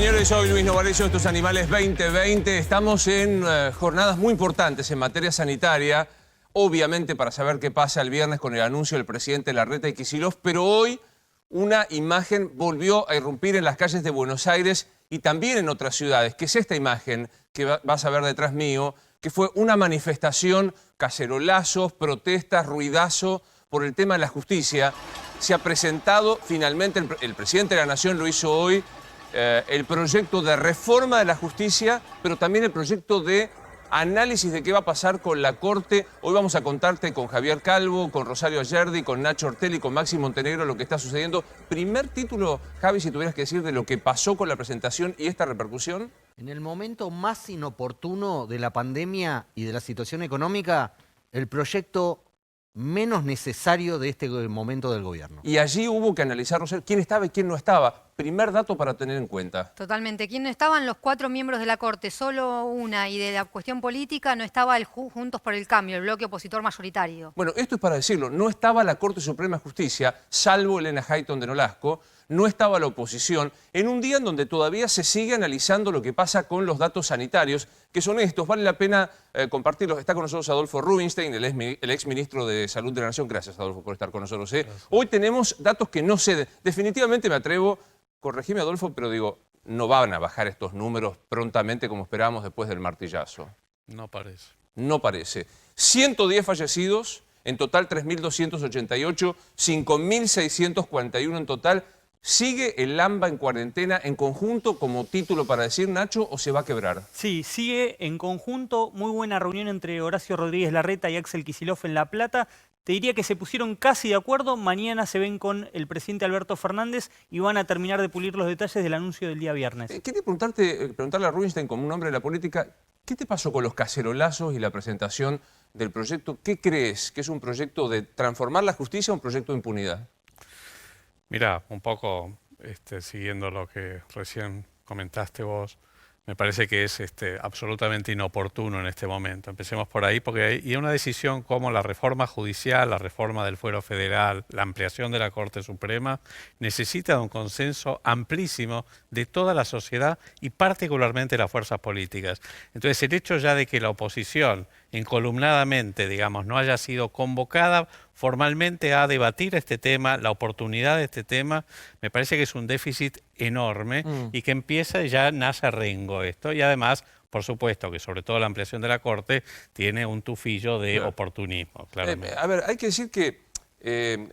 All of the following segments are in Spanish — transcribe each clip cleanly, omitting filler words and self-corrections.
señores, soy Luis Novarecio, estos Animales 2020. Estamos en jornadas muy importantes en materia sanitaria, obviamente para saber qué pasa el viernes con el anuncio del presidente Larreta y Kicillof, pero hoy una imagen volvió a irrumpir en las calles de Buenos Aires y también en otras ciudades, que es esta imagen que vas a ver detrás mío, que fue una manifestación, cacerolazos, protestas, ruidazo por el tema de la justicia. Se ha presentado finalmente, el presidente de la Nación lo hizo hoy, el proyecto de reforma de la justicia, pero también el proyecto de análisis de qué va a pasar con la Corte. Hoy vamos a contarte con Javier Calvo, con Rosario Ayerdi, con Nacho Ortelli, con Maxi Montenegro lo que está sucediendo. Primer título, Javi, si tuvieras que decir de lo que pasó con la presentación y esta repercusión. En el momento más inoportuno de la pandemia y de la situación económica, el proyecto menos necesario de este momento del gobierno. Y allí hubo que analizar, Rosario, quién estaba y quién no estaba. Primer dato para tener en cuenta. Totalmente. ¿Quién no estaban? Los 4 miembros de la Corte, solo una. Y de la cuestión política no estaba el Juntos por el Cambio, el bloque opositor mayoritario. Bueno, esto es para decirlo. No estaba la Corte Suprema de Justicia, salvo Elena Hayton de Nolasco. No estaba la oposición, en un día en donde todavía se sigue analizando lo que pasa con los datos sanitarios, que son estos, vale la pena compartirlos. Está con nosotros Adolfo Rubinstein, el exministro de Salud de la Nación. Gracias, Adolfo, por estar con nosotros. Hoy tenemos datos que no sé, definitivamente me atrevo, corregime, Adolfo, pero digo, no van a bajar estos números prontamente como esperábamos después del martillazo. No parece. No parece. 110 fallecidos, en total 3.288, 5.641 en total. ¿Sigue el AMBA en cuarentena en conjunto como título para decir, Nacho, o se va a quebrar? Sí, sigue en conjunto. Muy buena reunión entre Horacio Rodríguez Larreta y Axel Kicillof en La Plata. Te diría que se pusieron casi de acuerdo. Mañana se ven con el presidente Alberto Fernández y van a terminar de pulir los detalles del anuncio del día viernes. Quería preguntarle a Rubinstein, como un hombre de la política, ¿qué te pasó con los cacerolazos y la presentación del proyecto? ¿Qué crees? ¿Que es un proyecto de transformar la justicia o un proyecto de impunidad? Mira, un poco siguiendo lo que recién comentaste vos, me parece que es absolutamente inoportuno en este momento. Empecemos por ahí, porque hay una decisión como la reforma judicial, la reforma del fuero federal, la ampliación de la Corte Suprema, necesita de un consenso amplísimo de toda la sociedad y particularmente las fuerzas políticas. Entonces, el hecho ya de que la oposición, encolumnadamente, digamos, no haya sido convocada formalmente a debatir este tema, la oportunidad de este tema, me parece que es un déficit enorme y que empieza y ya nace a rengo esto. Y además, por supuesto, que sobre todo la ampliación de la Corte tiene un tufillo de oportunismo, claramente. A ver, hay que decir que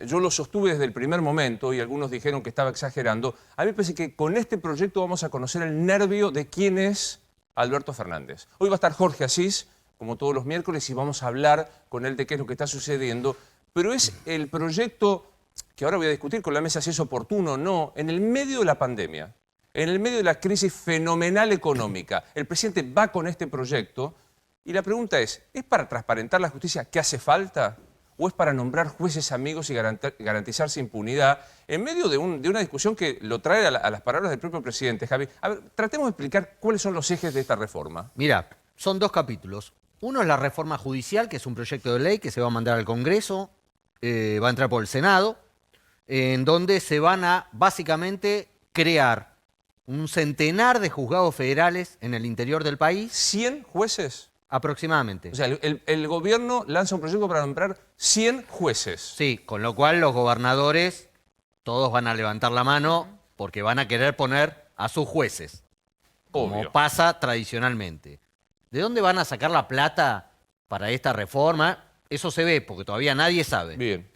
yo lo sostuve desde el primer momento y algunos dijeron que estaba exagerando. A mí me parece que con este proyecto vamos a conocer el nervio de quién es Alberto Fernández. Hoy va a estar Jorge Asís, como todos los miércoles, y vamos a hablar con él de qué es lo que está sucediendo. Pero es el proyecto que ahora voy a discutir con la mesa si es oportuno o no, en el medio de la pandemia, en el medio de la crisis fenomenal económica. El presidente va con este proyecto y la pregunta ¿es para transparentar la justicia que hace falta? ¿O es para nombrar jueces amigos y garantizarse impunidad? En medio de una discusión que lo trae a las palabras del propio presidente, Javi. A ver, tratemos de explicar cuáles son los ejes de esta reforma. Mira, son 2 capítulos. Uno es la reforma judicial, que es un proyecto de ley que se va a mandar al Congreso, va a entrar por el Senado, en donde se van a básicamente crear un centenar de juzgados federales en el interior del país. ¿100 jueces? Aproximadamente. O sea, el gobierno lanza un proyecto para nombrar 100 jueces. Sí, con lo cual los gobernadores todos van a levantar la mano porque van a querer poner a sus jueces, como Obvio. pasa tradicionalmente. ¿De dónde van a sacar la plata para esta reforma? Eso se ve, porque todavía nadie sabe. Bien.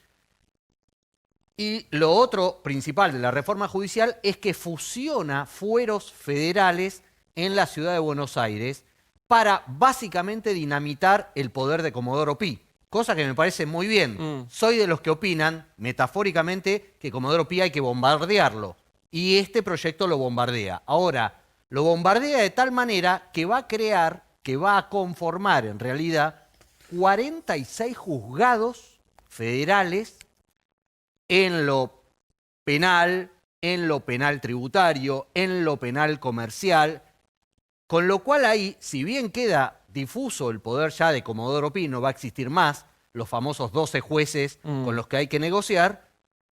Y lo otro principal de la reforma judicial es que fusiona fueros federales en la ciudad de Buenos Aires para básicamente dinamitar el poder de Comodoro Pi. Cosa que me parece muy bien. Soy de los que opinan, metafóricamente, que Comodoro Pi hay que bombardearlo. Y este proyecto lo bombardea. Ahora, lo bombardea de tal manera que va a crear, que va a conformar en realidad 46 juzgados federales en lo penal tributario, en lo penal comercial, con lo cual ahí, si bien queda difuso el poder ya de Comodoro Pi, no va a existir más los famosos 12 jueces con los que hay que negociar,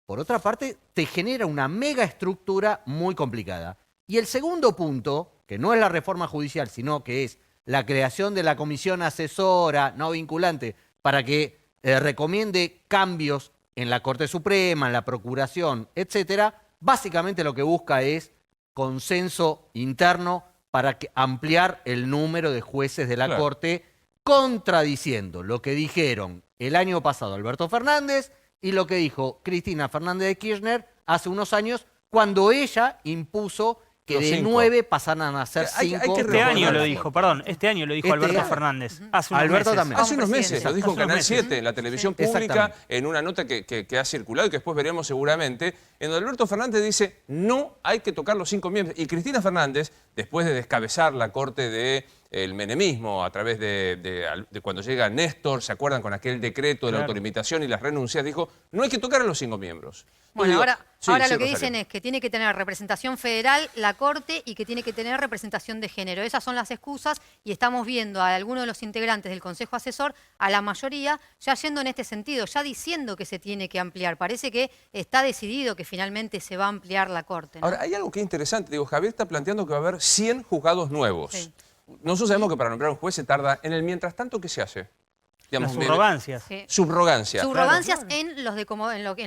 por otra parte, te genera una mega estructura muy complicada. Y el segundo punto, que no es la reforma judicial, sino que es la creación de la comisión asesora no vinculante para que recomiende cambios en la Corte Suprema, en la Procuración, etcétera, básicamente lo que busca es consenso interno para ampliar el número de jueces de la Claro. Corte, contradiciendo lo que dijeron el año pasado Alberto Fernández y lo que dijo Cristina Fernández de Kirchner hace unos años, cuando ella impuso que Los de 5. 9 pasaran a ser Hay 5. que Este recordar año lo la dijo, Corte. perdón, este año lo dijo Este Alberto año. Fernández. Hace unos Alberto meses. también. Hace unos meses, presidente. lo dijo en Hace unos Canal meses. 7, en la televisión Sí. pública, Exactamente. en una nota que ha circulado y que después veremos seguramente, en donde Alberto Fernández dice, no hay que tocar los 5 miembros. Y Cristina Fernández, después de descabezar la corte del menemismo a través de cuando llega Néstor, ¿se acuerdan con aquel decreto de la Claro. autolimitación y las renuncias? Dijo, no hay que tocar a los 5 miembros. Bueno, Yo digo, ahora sí, lo que Rosario. dicen es que tiene que tener representación federal la Corte y que tiene que tener representación de género. Esas son las excusas y estamos viendo a algunos de los integrantes del Consejo Asesor, a la mayoría, ya yendo en este sentido, ya diciendo que se tiene que ampliar. Parece que está decidido que finalmente se va a ampliar la Corte, ¿no? Ahora, hay algo que es interesante. Digo, Javier está planteando que va a haber 100 juzgados nuevos. Sí. Nosotros sabemos que para nombrar un juez se tarda. En el mientras tanto, ¿qué se hace? Las Digamos, subrogancias. Sí. subrogancia. Subrogancias en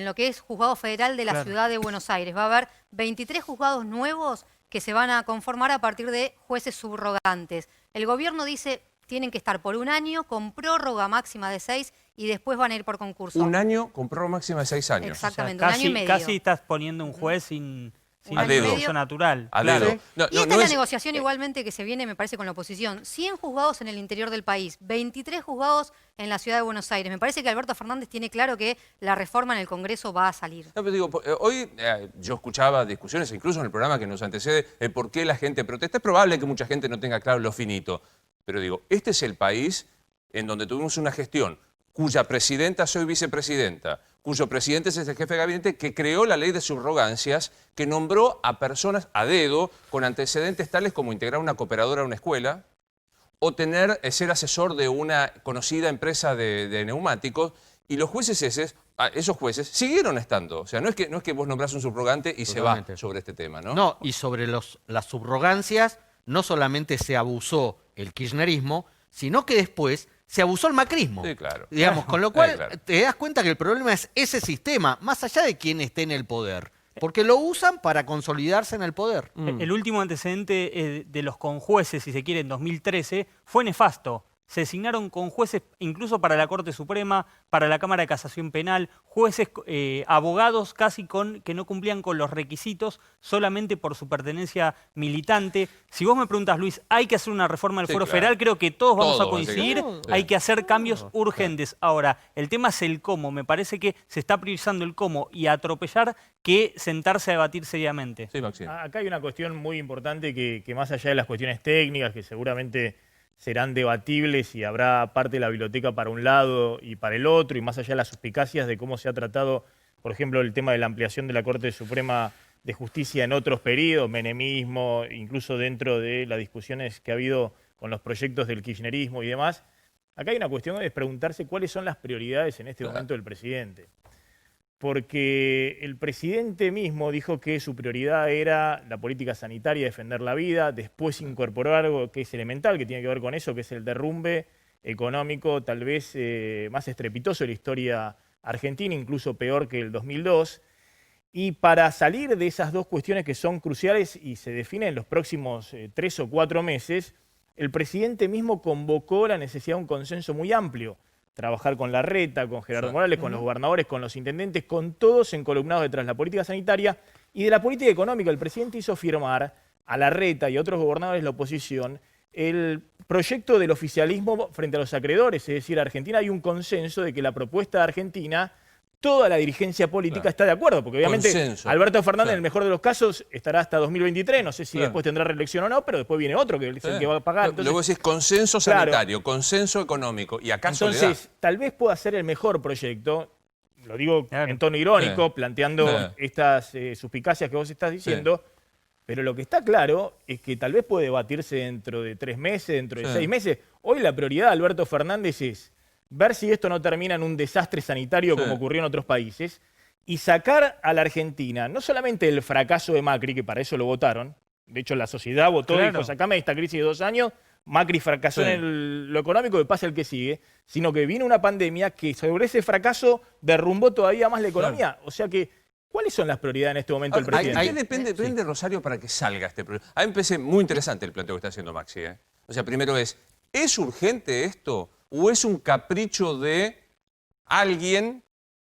lo que es Juzgado Federal de la Claro. Ciudad de Buenos Aires. Va a haber 23 juzgados nuevos que se van a conformar a partir de jueces subrogantes. El gobierno dice tienen que estar por un año con prórroga máxima de 6 y después van a ir por concurso. Un año con prórroga máxima de 6 años. Exactamente, O sea, un año y medio. Casi estás poniendo un juez sin Un año y dedo. medio. natural. A Claro. dedo. No, Y no, esta no es la es- negociación igualmente que se viene, me parece, con la oposición. 100 juzgados en el interior del país, 23 juzgados en la ciudad de Buenos Aires. Me parece que Alberto Fernández tiene claro que la reforma en el Congreso va a salir. No, pero digo, hoy yo escuchaba discusiones, incluso en el programa que nos antecede, el por qué la gente protesta. Es probable que mucha gente no tenga claro lo finito. Pero digo, este es el país en donde tuvimos una gestión cuya presidenta soy vicepresidenta, cuyo presidente es el jefe de gabinete, que creó la ley de subrogancias, que nombró a personas a dedo con antecedentes tales como integrar una cooperadora a una escuela o ser asesor de una conocida empresa de neumáticos. Y los jueces esos jueces siguieron estando. O sea, no es que vos nombrás un subrogante y se va Totalmente. sobre este tema, ¿no? No, y sobre las subrogancias no solamente se abusó el kirchnerismo, sino que después se abusó el macrismo. Sí, claro. Digamos, con lo cual claro. te das cuenta que el problema es ese sistema, más allá de quién esté en el poder. Porque lo usan para consolidarse en el poder. El último antecedente de los conjueces, si se quiere, en 2013, fue nefasto. Se designaron conjueces incluso para la Corte Suprema, para la Cámara de Casación Penal, jueces, abogados casi que no cumplían con los requisitos solamente por su pertenencia militante. Si vos me preguntas, Luis, ¿hay que hacer una reforma del Sí, Fuero claro. Federal? Creo que todos vamos Todos, a coincidir. básicamente. Hay Sí. que hacer cambios urgentes. Ahora, el tema es el cómo. Me parece que se está priorizando el cómo y atropellar que sentarse a debatir seriamente. Sí, Maxi. Acá hay una cuestión muy importante que más allá de las cuestiones técnicas, que seguramente serán debatibles y habrá parte de la biblioteca para un lado y para el otro, y más allá de las suspicacias de cómo se ha tratado, por ejemplo, el tema de la ampliación de la Corte Suprema de Justicia en otros periodos, menemismo, incluso dentro de las discusiones que ha habido con los proyectos del kirchnerismo y demás. Acá hay una cuestión de preguntarse cuáles son las prioridades en este Claro. momento del presidente. Porque el presidente mismo dijo que su prioridad era la política sanitaria, defender la vida, después incorporó algo que es elemental, que tiene que ver con eso, que es el derrumbe económico tal vez más estrepitoso de la historia argentina, incluso peor que el 2002. Y para salir de esas dos cuestiones que son cruciales y se definen en los próximos 3 o 4 meses, el presidente mismo convocó la necesidad de un consenso muy amplio. Trabajar con Larreta, con Gerardo Morales, con los gobernadores, con los intendentes, con todos encolumnados detrás de la política sanitaria y de la política económica. El presidente hizo firmar a Larreta y a otros gobernadores de la oposición el proyecto del oficialismo frente a los acreedores. Es decir, Argentina hay un consenso de que la propuesta de Argentina, toda la dirigencia política Claro. está de acuerdo, porque obviamente Consenso. Alberto Fernández, Claro. en el mejor de los casos, estará hasta 2023, no sé si Claro. después tendrá reelección o no, pero después viene otro que es el que va a pagar. Entonces, Luego decís consenso Claro. sanitario, consenso económico. ¿Y acaso entonces, tal vez pueda ser el mejor proyecto, lo digo Claro. en tono irónico, Sí. planteando Sí. estas suspicacias que vos estás diciendo, pero lo que está claro es que tal vez puede debatirse dentro de 3 meses, dentro de Sí. 6 meses. Hoy la prioridad de Alberto Fernández es ver si esto no termina en un desastre sanitario Sí. como ocurrió en otros países y sacar a la Argentina no solamente del fracaso de Macri, que para eso lo votaron, De hecho, la sociedad votó y Claro. dijo, sacame de esta crisis de 2 años. Macri fracasó Sí. en lo económico, que pase el que sigue. Sino que vino una pandemia que sobre ese fracaso derrumbó todavía más la economía. O sea que, ¿cuáles son las prioridades en este momento del Ahora, ¿de presidente? qué depende, Rosario, para que salga este proyecto? A mí me parece muy interesante el planteo que está haciendo Maxi. O sea, primero ¿es urgente esto o es un capricho de alguien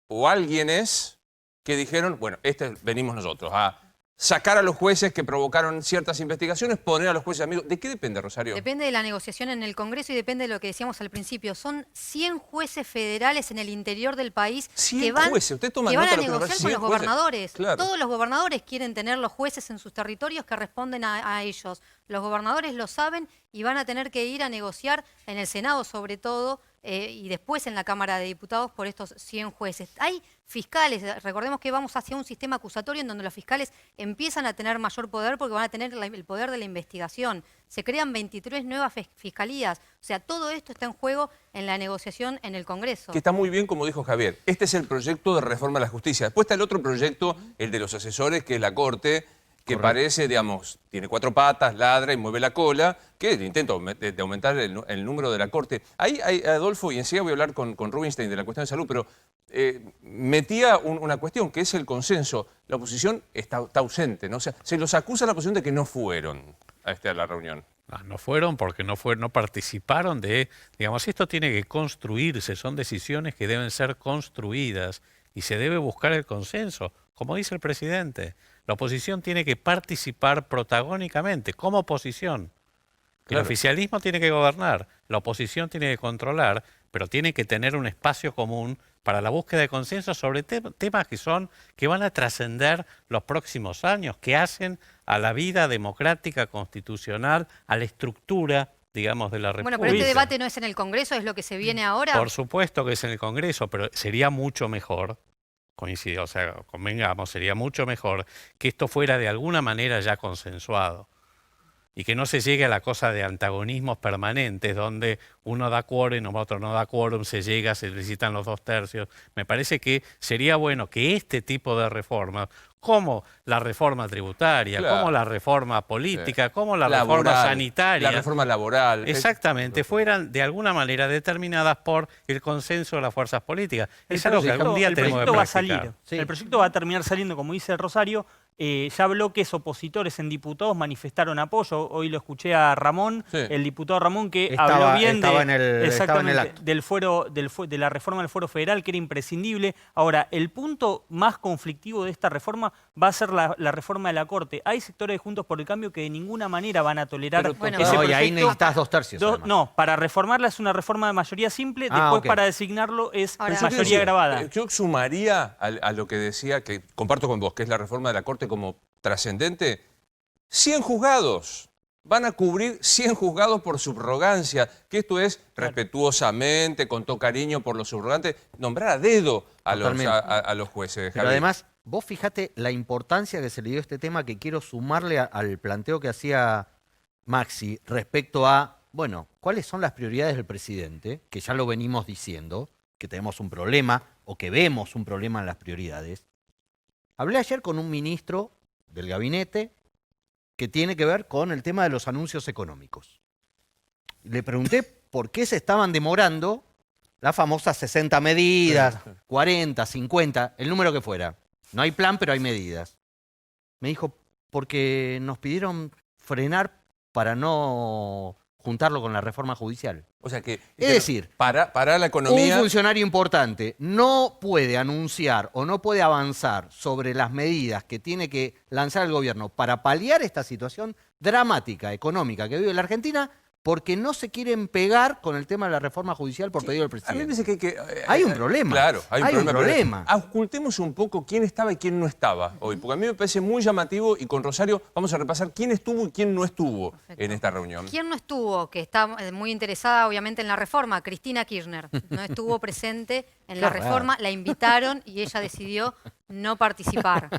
o alguienes que dijeron, bueno, venimos nosotros a sacar a los jueces que provocaron ciertas investigaciones, poner a los jueces amigos? ¿De qué depende, Rosario? Depende de la negociación en el Congreso y depende de lo que decíamos al principio. Son 100 jueces federales en el interior del país 100 que van, jueces. Usted toma que van nota a de lo que nos negociar dice, con 100 los jueces. gobernadores. Claro. Todos los gobernadores quieren tener los jueces en sus territorios que responden a ellos. Los gobernadores lo saben y van a tener que ir a negociar en el Senado sobre todo y después en la Cámara de Diputados por estos 100 jueces. Hay fiscales, recordemos que vamos hacia un sistema acusatorio en donde los fiscales empiezan a tener mayor poder porque van a tener el poder de la investigación. Se crean 23 nuevas fiscalías. O sea, todo esto está en juego en la negociación en el Congreso. Que está muy bien, como dijo Javier. Este es el proyecto de reforma a la justicia. Después está el otro proyecto, el de los asesores, que es la Corte, que parece, digamos, tiene 4 patas, ladra y mueve la cola, que es el intento de aumentar el número de la Corte. Ahí, Adolfo, y enseguida voy a hablar con Rubinstein de la cuestión de salud, pero metía una cuestión, que es el consenso. La oposición está ausente, ¿no? O sea, se los acusa a la oposición de que no fueron a la reunión. No fueron porque no participaron de, digamos, esto tiene que construirse, son decisiones que deben ser construidas y se debe buscar el consenso, como dice el presidente. La oposición tiene que participar protagónicamente, como oposición. Claro. El oficialismo tiene que gobernar, la oposición tiene que controlar, pero tiene que tener un espacio común para la búsqueda de consenso sobre temas que van a trascender los próximos años, que hacen a la vida democrática, constitucional, a la estructura, digamos, de la República. Bueno, pero este debate no es en el Congreso, es lo que se viene ahora. Por supuesto que es en el Congreso, pero sería mucho mejor, coincido, o sea, convengamos, sería mucho mejor que esto fuera de alguna manera ya consensuado. Y que no se llegue a la cosa de antagonismos permanentes, donde uno da quórum, otro no da quórum, se llega, se necesitan los 2/3. Me parece que sería bueno que este tipo de reformas, como la reforma tributaria, Claro. como la reforma política, Sí. como la Laboral, reforma sanitaria, la reforma laboral. exactamente, fueran de alguna manera determinadas por el consenso de las fuerzas políticas. Es algo que algún día el tenemos que proyecto va a practicar. salir. Sí. El proyecto va a terminar saliendo, como dice Rosario. Ya bloques opositores en diputados manifestaron apoyo. Hoy lo escuché a Ramón, Sí. el diputado Ramón, que Estaba- habló bien estaba en el exactamente, acto. de la reforma del fuero federal, que era imprescindible. Ahora, el punto más conflictivo de esta reforma va a ser la reforma de la Corte. Hay sectores de Juntos por el Cambio que de ninguna manera van a tolerar Pero, bueno, ese No, y proyecto. ahí necesitas 2/3. además. No, para reformarla es una reforma de mayoría simple, después ok. para designarlo es Ahora, Pero yo mayoría quiero grabada. decir, yo sumaría a lo que decía, que comparto con vos, que es la reforma de la Corte como trascendente, 100 juzgados. Van a cubrir 100 juzgados por subrogancia, que esto es respetuosamente, con todo cariño por los subrogantes, nombrar a dedo a los jueces. Pero Javier. además, vos fijate la importancia que se le dio a este tema, que quiero sumarle al planteo que hacía Maxi respecto a, bueno, cuáles son las prioridades del presidente, que ya lo venimos diciendo, que tenemos un problema o que vemos un problema en las prioridades. Hablé ayer con un ministro del gabinete que tiene que ver con el tema de los anuncios económicos. Le pregunté por qué se estaban demorando las famosas 60 medidas, 40, 50, el número que fuera. No hay plan, pero hay medidas. Me dijo, porque nos pidieron frenar para no juntarlo con la reforma judicial. O sea que, Es decir, para la Un economía. funcionario importante no puede anunciar o no puede avanzar sobre las medidas que tiene que lanzar el gobierno para paliar esta situación dramática económica que vive la Argentina, porque no se quieren pegar con el tema de la reforma judicial por pedido del A mí me presidente. parece que Hay un problema. Claro, hay un Hay un problema. problema. Pero ocultemos un poco quién estaba y quién no estaba hoy, porque a mí me parece muy llamativo y con Rosario vamos a repasar quién estuvo y quién no estuvo Perfecto. en esta reunión. ¿Quién no estuvo? Que está muy interesada, obviamente, en la reforma. Cristina Kirchner. No estuvo presente en la Qué raro. reforma. La invitaron y ella decidió no participar.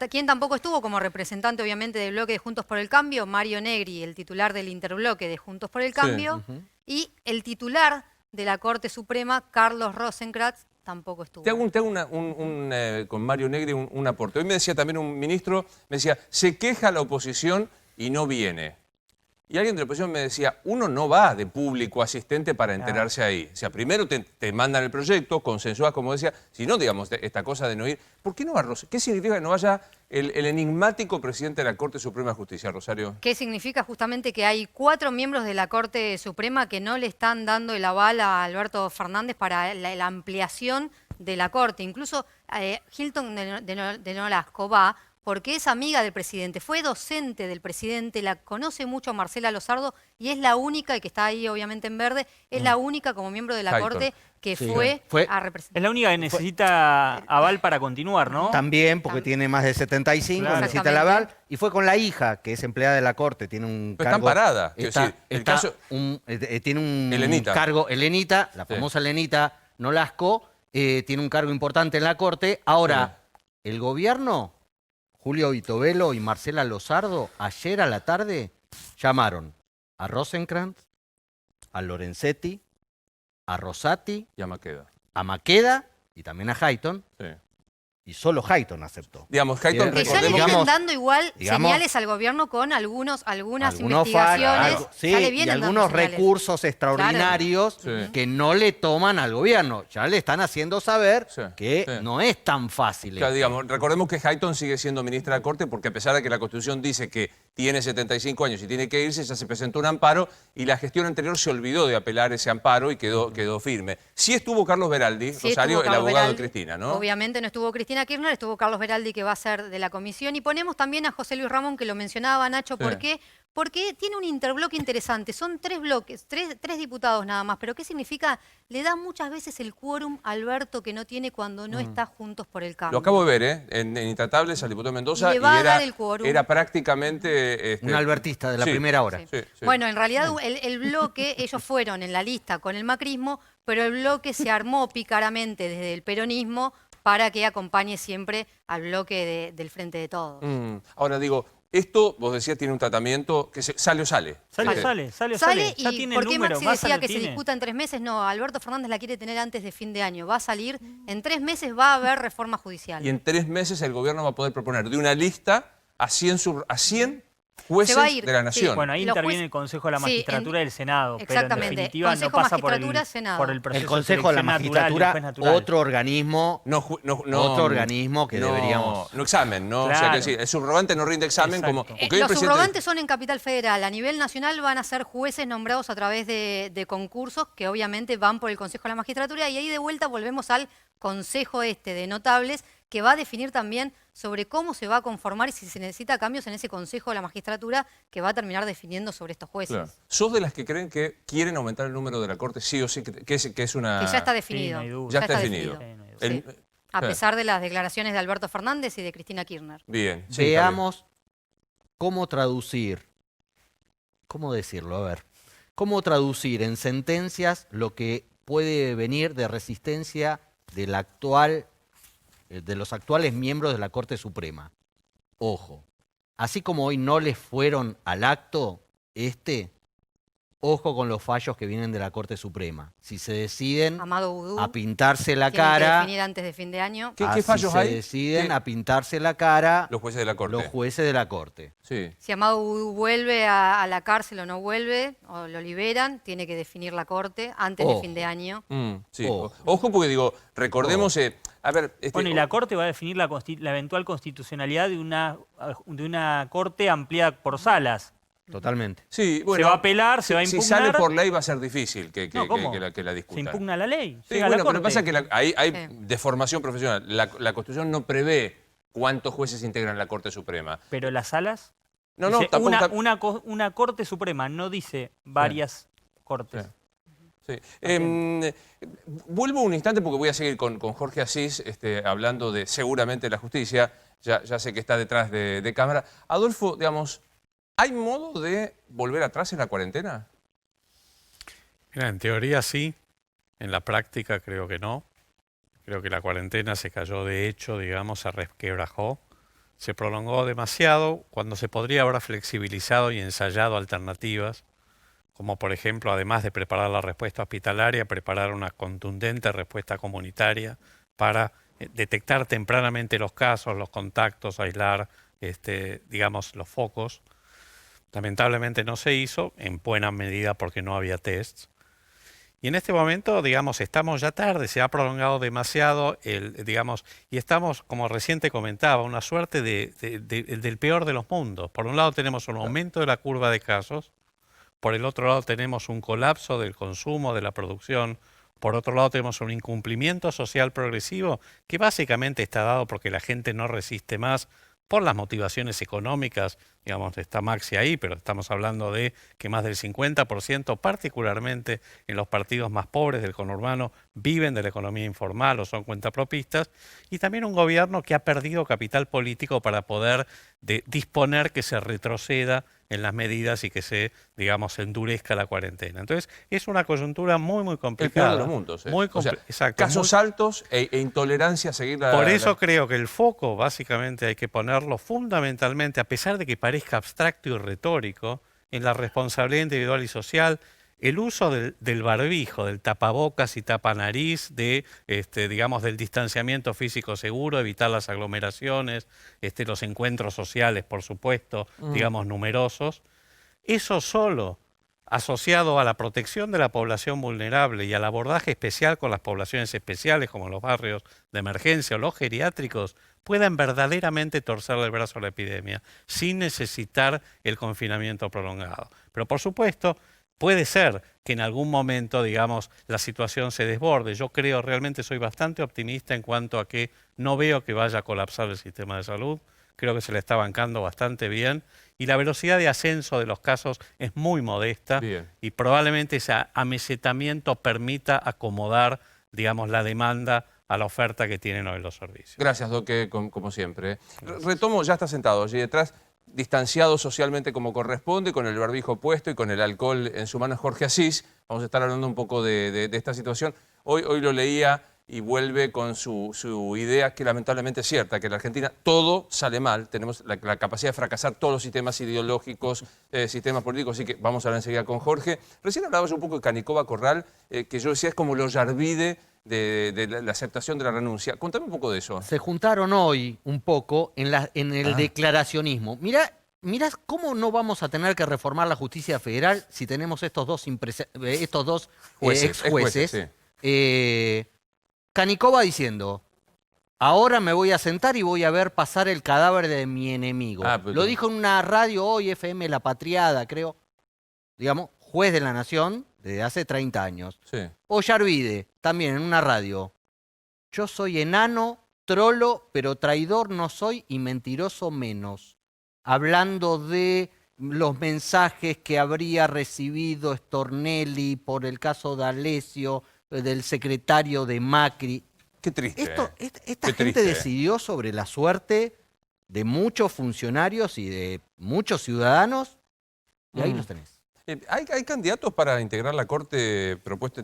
¿Quién tampoco estuvo como representante, obviamente, del bloque de Juntos por el Cambio? Mario Negri, el titular del interbloque de Juntos por el Cambio. Y el titular de la Corte Suprema, Carlos Rosenkrantz, tampoco estuvo. Te hago con Mario Negri un aporte. Hoy me decía también un ministro, me decía, se queja la oposición y no viene. Y alguien de la oposición me decía, uno no va de público asistente para enterarse ahí. O sea, primero te mandan el proyecto, consensuás, como decía, si no, digamos, esta cosa de no ir. ¿Por qué no va Rosario? ¿Qué significa que no vaya el enigmático presidente de la Corte Suprema de Justicia, Rosario? ¿Qué significa justamente que hay 4 miembros de la Corte Suprema que no le están dando el aval a Alberto Fernández para la ampliación de la Corte? Incluso Hilton de Nolasco va porque es amiga del presidente, fue docente del presidente, la conoce mucho a Marcela Lozardo y es la única, y que está ahí obviamente en verde, es la única como miembro de la Hayton. Corte que Sí. fue a representar. Es la única que necesita aval para continuar, ¿no? También, porque tiene más de 75, Claro. necesita el aval. Y fue con la hija, que es empleada de la Corte, tiene un Pero cargo... está amparada, quiero decir, el caso- tiene un Elenita. cargo, Elenita, la Sí. famosa Elenita Nolasco, tiene un cargo importante en la Corte. Ahora, el gobierno, Julio Vitovelo y Marcela Lozardo, ayer a la tarde llamaron a Rosenkrantz, a Lorenzetti, a Rosati, Ya me queda. a Maqueda y también a Hayton, Sí. y solo Hayton aceptó. Digamos, Hayton, Que Que ya le recordemos vienen digamos- dando igual digamos- señales al gobierno con algunas Algunos investigaciones. sí, ya le y vienen dando algunos señales. recursos extraordinarios Claro. Sí. que no le toman al gobierno. Ya le están haciendo saber Sí, que sí. no es tan fácil. Claro, esto. digamos, recordemos que Hayton sigue siendo ministra de la Corte porque a pesar de que la Constitución dice que tiene 75 años y tiene que irse, ya se presentó un amparo y la gestión anterior se olvidó de apelar ese amparo y quedó firme. Sí estuvo Carlos Veraldi, Sí, Rosario, estuvo el Carlos abogado de Veraldi. Cristina, ¿no? Obviamente no estuvo Cristina Kirchner, estuvo Carlos Veraldi, que va a ser de la comisión. Y ponemos también a José Luis Ramón, que lo mencionaba Nacho. Sí. ¿Por qué? Porque tiene un interbloque interesante. Son 3 bloques, tres diputados nada más. ¿Pero qué significa? Le da muchas veces el quórum a Alberto que no tiene cuando no está Juntos por el Cambio. Lo acabo de ver, ¿eh? En Intratables al diputado Mendoza Le va a era, dar el quórum. era prácticamente... Un albertista de la sí. primera hora. Sí. Sí, sí. Bueno, en realidad el bloque, ellos fueron en la lista con el macrismo, pero el bloque se armó pícaramente desde el peronismo para que acompañe siempre al bloque del Frente de Todos. Ahora digo, esto, vos decías, tiene un tratamiento que sale o sale. Sale, Sí. sale. Ya Y tiene ¿por el qué número, Maxi Massa decía lo que se tiene. discuta en 3 meses? No, Alberto Fernández la quiere tener antes de fin de año. Va a salir, en 3 meses va a haber reforma judicial. Y en 3 meses el gobierno va a poder proponer de una lista a 100 jueces Se va a ir, de la sí. Nación. Bueno, ahí Los interviene jueces- el Consejo de la Sí, Magistratura del Senado, pero en exactamente. definitiva Consejo, no pasa por Magistratura, Senado. por el proceso El Consejo de la selección natural y Magistratura, juez natural. otro organismo, otro organismo que deberíamos... No examen, ¿no? O sea, Claro. que sí, el subrogante no rinde examen Exacto. como... porque hoy el Los presidente- subrogantes son en Capital Federal. A nivel nacional van a ser jueces nombrados a través de concursos que obviamente van por el Consejo de la Magistratura y ahí de vuelta volvemos al Consejo de Notables que va a definir también sobre cómo se va a conformar y si se necesita cambios en ese Consejo de la Magistratura que va a terminar definiendo sobre estos jueces. Claro. ¿Sos de las que creen que quieren aumentar el número de la Corte sí o sí? Que es una... Que ya está Sí, definido. no hay duda. Ya está definido. Sí, no hay duda. El- Sí. A pesar de las declaraciones de Alberto Fernández y de Cristina Kirchner. Bien. sí, está Veamos cómo traducir, cómo decirlo, a ver, cómo traducir en sentencias lo que puede venir de resistencia del de los actuales miembros de la Corte Suprema. Ojo, así como hoy no les fueron al acto, ojo con los fallos que vienen de la Corte Suprema. Si se deciden Amado Vudú a pintarse la tiene que cara, definir antes de fin de año. ¿Qué fallos se hay? deciden ¿Qué? a pintarse la cara Los jueces de la Corte. los jueces de la Corte. Sí. Si Amado Vudú vuelve a la cárcel o no vuelve, o lo liberan, tiene que definir la Corte antes de Ojo. fin de año. Sí. Ojo. Ojo porque digo, recordemos... a ver... Bueno, y la Corte va a definir la eventual constitucionalidad de una Corte ampliada por salas. Totalmente. Sí, bueno, se va a apelar, se va a Si impugnar. sale por ley va a ser difícil que No, ¿cómo? la Se discutan. impugna la ley. Sí, llega a la bueno, pero Corte. pasa que hay Sí. deformación profesional. La Constitución no prevé cuántos jueces integran la Corte Suprema. Pero las salas. No, no, dice tampoco... una Corte Suprema, no dice varias cortes. Sí. Vuelvo un instante porque voy a seguir con Jorge Asís hablando de seguramente la justicia. Ya sé que está detrás de cámara. Adolfo, digamos, ¿hay modo de volver atrás en la cuarentena? Mira, en teoría sí, en la práctica creo que no. Creo que la cuarentena se cayó de hecho, digamos, se resquebrajó. Se prolongó demasiado cuando se podría haber flexibilizado y ensayado alternativas como por ejemplo, además de preparar la respuesta hospitalaria, preparar una contundente respuesta comunitaria para detectar tempranamente los casos, los contactos, aislar, digamos, los focos. Lamentablemente no se hizo, en buena medida porque no había tests. Y en este momento, digamos, estamos ya tarde, se ha prolongado demasiado, digamos, y estamos, como recién te comentaba, una suerte del peor de los mundos. Por un lado tenemos un aumento de la curva de casos, por el otro lado tenemos un colapso del consumo, de la producción, por otro lado tenemos un incumplimiento social progresivo que básicamente está dado porque la gente no resiste más por las motivaciones económicas, digamos, está Maxi ahí, pero estamos hablando de que más del 50%, particularmente en los partidos más pobres del conurbano, viven de la economía informal o son cuentapropistas, y también un gobierno que ha perdido capital político para poder disponer que se retroceda en las medidas y que se, digamos, endurezca la cuarentena. Entonces, es una coyuntura muy, muy complicada. El peor de los mundos. Muy exacto, casos altos e intolerancia a seguir la... Por eso creo que el foco, básicamente, hay que ponerlo fundamentalmente, a pesar de que parezca abstracto y retórico, en la responsabilidad individual y social, el uso del barbijo, del tapabocas y tapanariz, digamos, del distanciamiento físico seguro, evitar las aglomeraciones, los encuentros sociales, por supuesto, digamos, numerosos. Eso solo, asociado a la protección de la población vulnerable y al abordaje especial con las poblaciones especiales, como los barrios de emergencia o los geriátricos, puedan verdaderamente torcerle el brazo a la epidemia, sin necesitar el confinamiento prolongado. Pero, por supuesto, puede ser que en algún momento, digamos, la situación se desborde. Yo creo, realmente soy bastante optimista en cuanto a que no veo que vaya a colapsar el sistema de salud. Creo que se le está bancando bastante bien y la velocidad de ascenso de los casos es muy modesta. Bien. Y probablemente ese amesetamiento permita acomodar, digamos, la demanda a la oferta que tienen hoy los servicios. Gracias, Doque, como siempre. Retomo, ya está sentado allí detrás, distanciado socialmente como corresponde, con el barbijo puesto y con el alcohol en su mano, Jorge Asís. Vamos a estar hablando un poco de esta situación. Hoy lo leía y vuelve con su idea que lamentablemente es cierta, que en la Argentina todo sale mal, tenemos la capacidad de fracasar todos los sistemas ideológicos, sistemas políticos, así que vamos a hablar enseguida con Jorge. Recién hablabas un poco de Canicova Corral, que yo decía es como lo Yarvide de la aceptación de la renuncia. Contame un poco de eso. Se juntaron hoy un poco en el declaracionismo. Mirá cómo no vamos a tener que reformar la justicia federal si tenemos estos dos ex jueces. Sí. Canicova diciendo, ahora me voy a sentar y voy a ver pasar el cadáver de mi enemigo. Lo dijo en una radio hoy, FM La Patriada, creo. Digamos, juez de la Nación desde hace 30 años. Sí. O Yarvide, también en una radio. Yo soy enano, trolo, pero traidor no soy y mentiroso menos. Hablando de los mensajes que habría recibido Stornelli por el caso de Alessio, del secretario de Macri. Qué triste. Esta gente decidió sobre la suerte de muchos funcionarios y de muchos ciudadanos, y ahí los tenés. ¿Hay candidatos para integrar la Corte propuesta?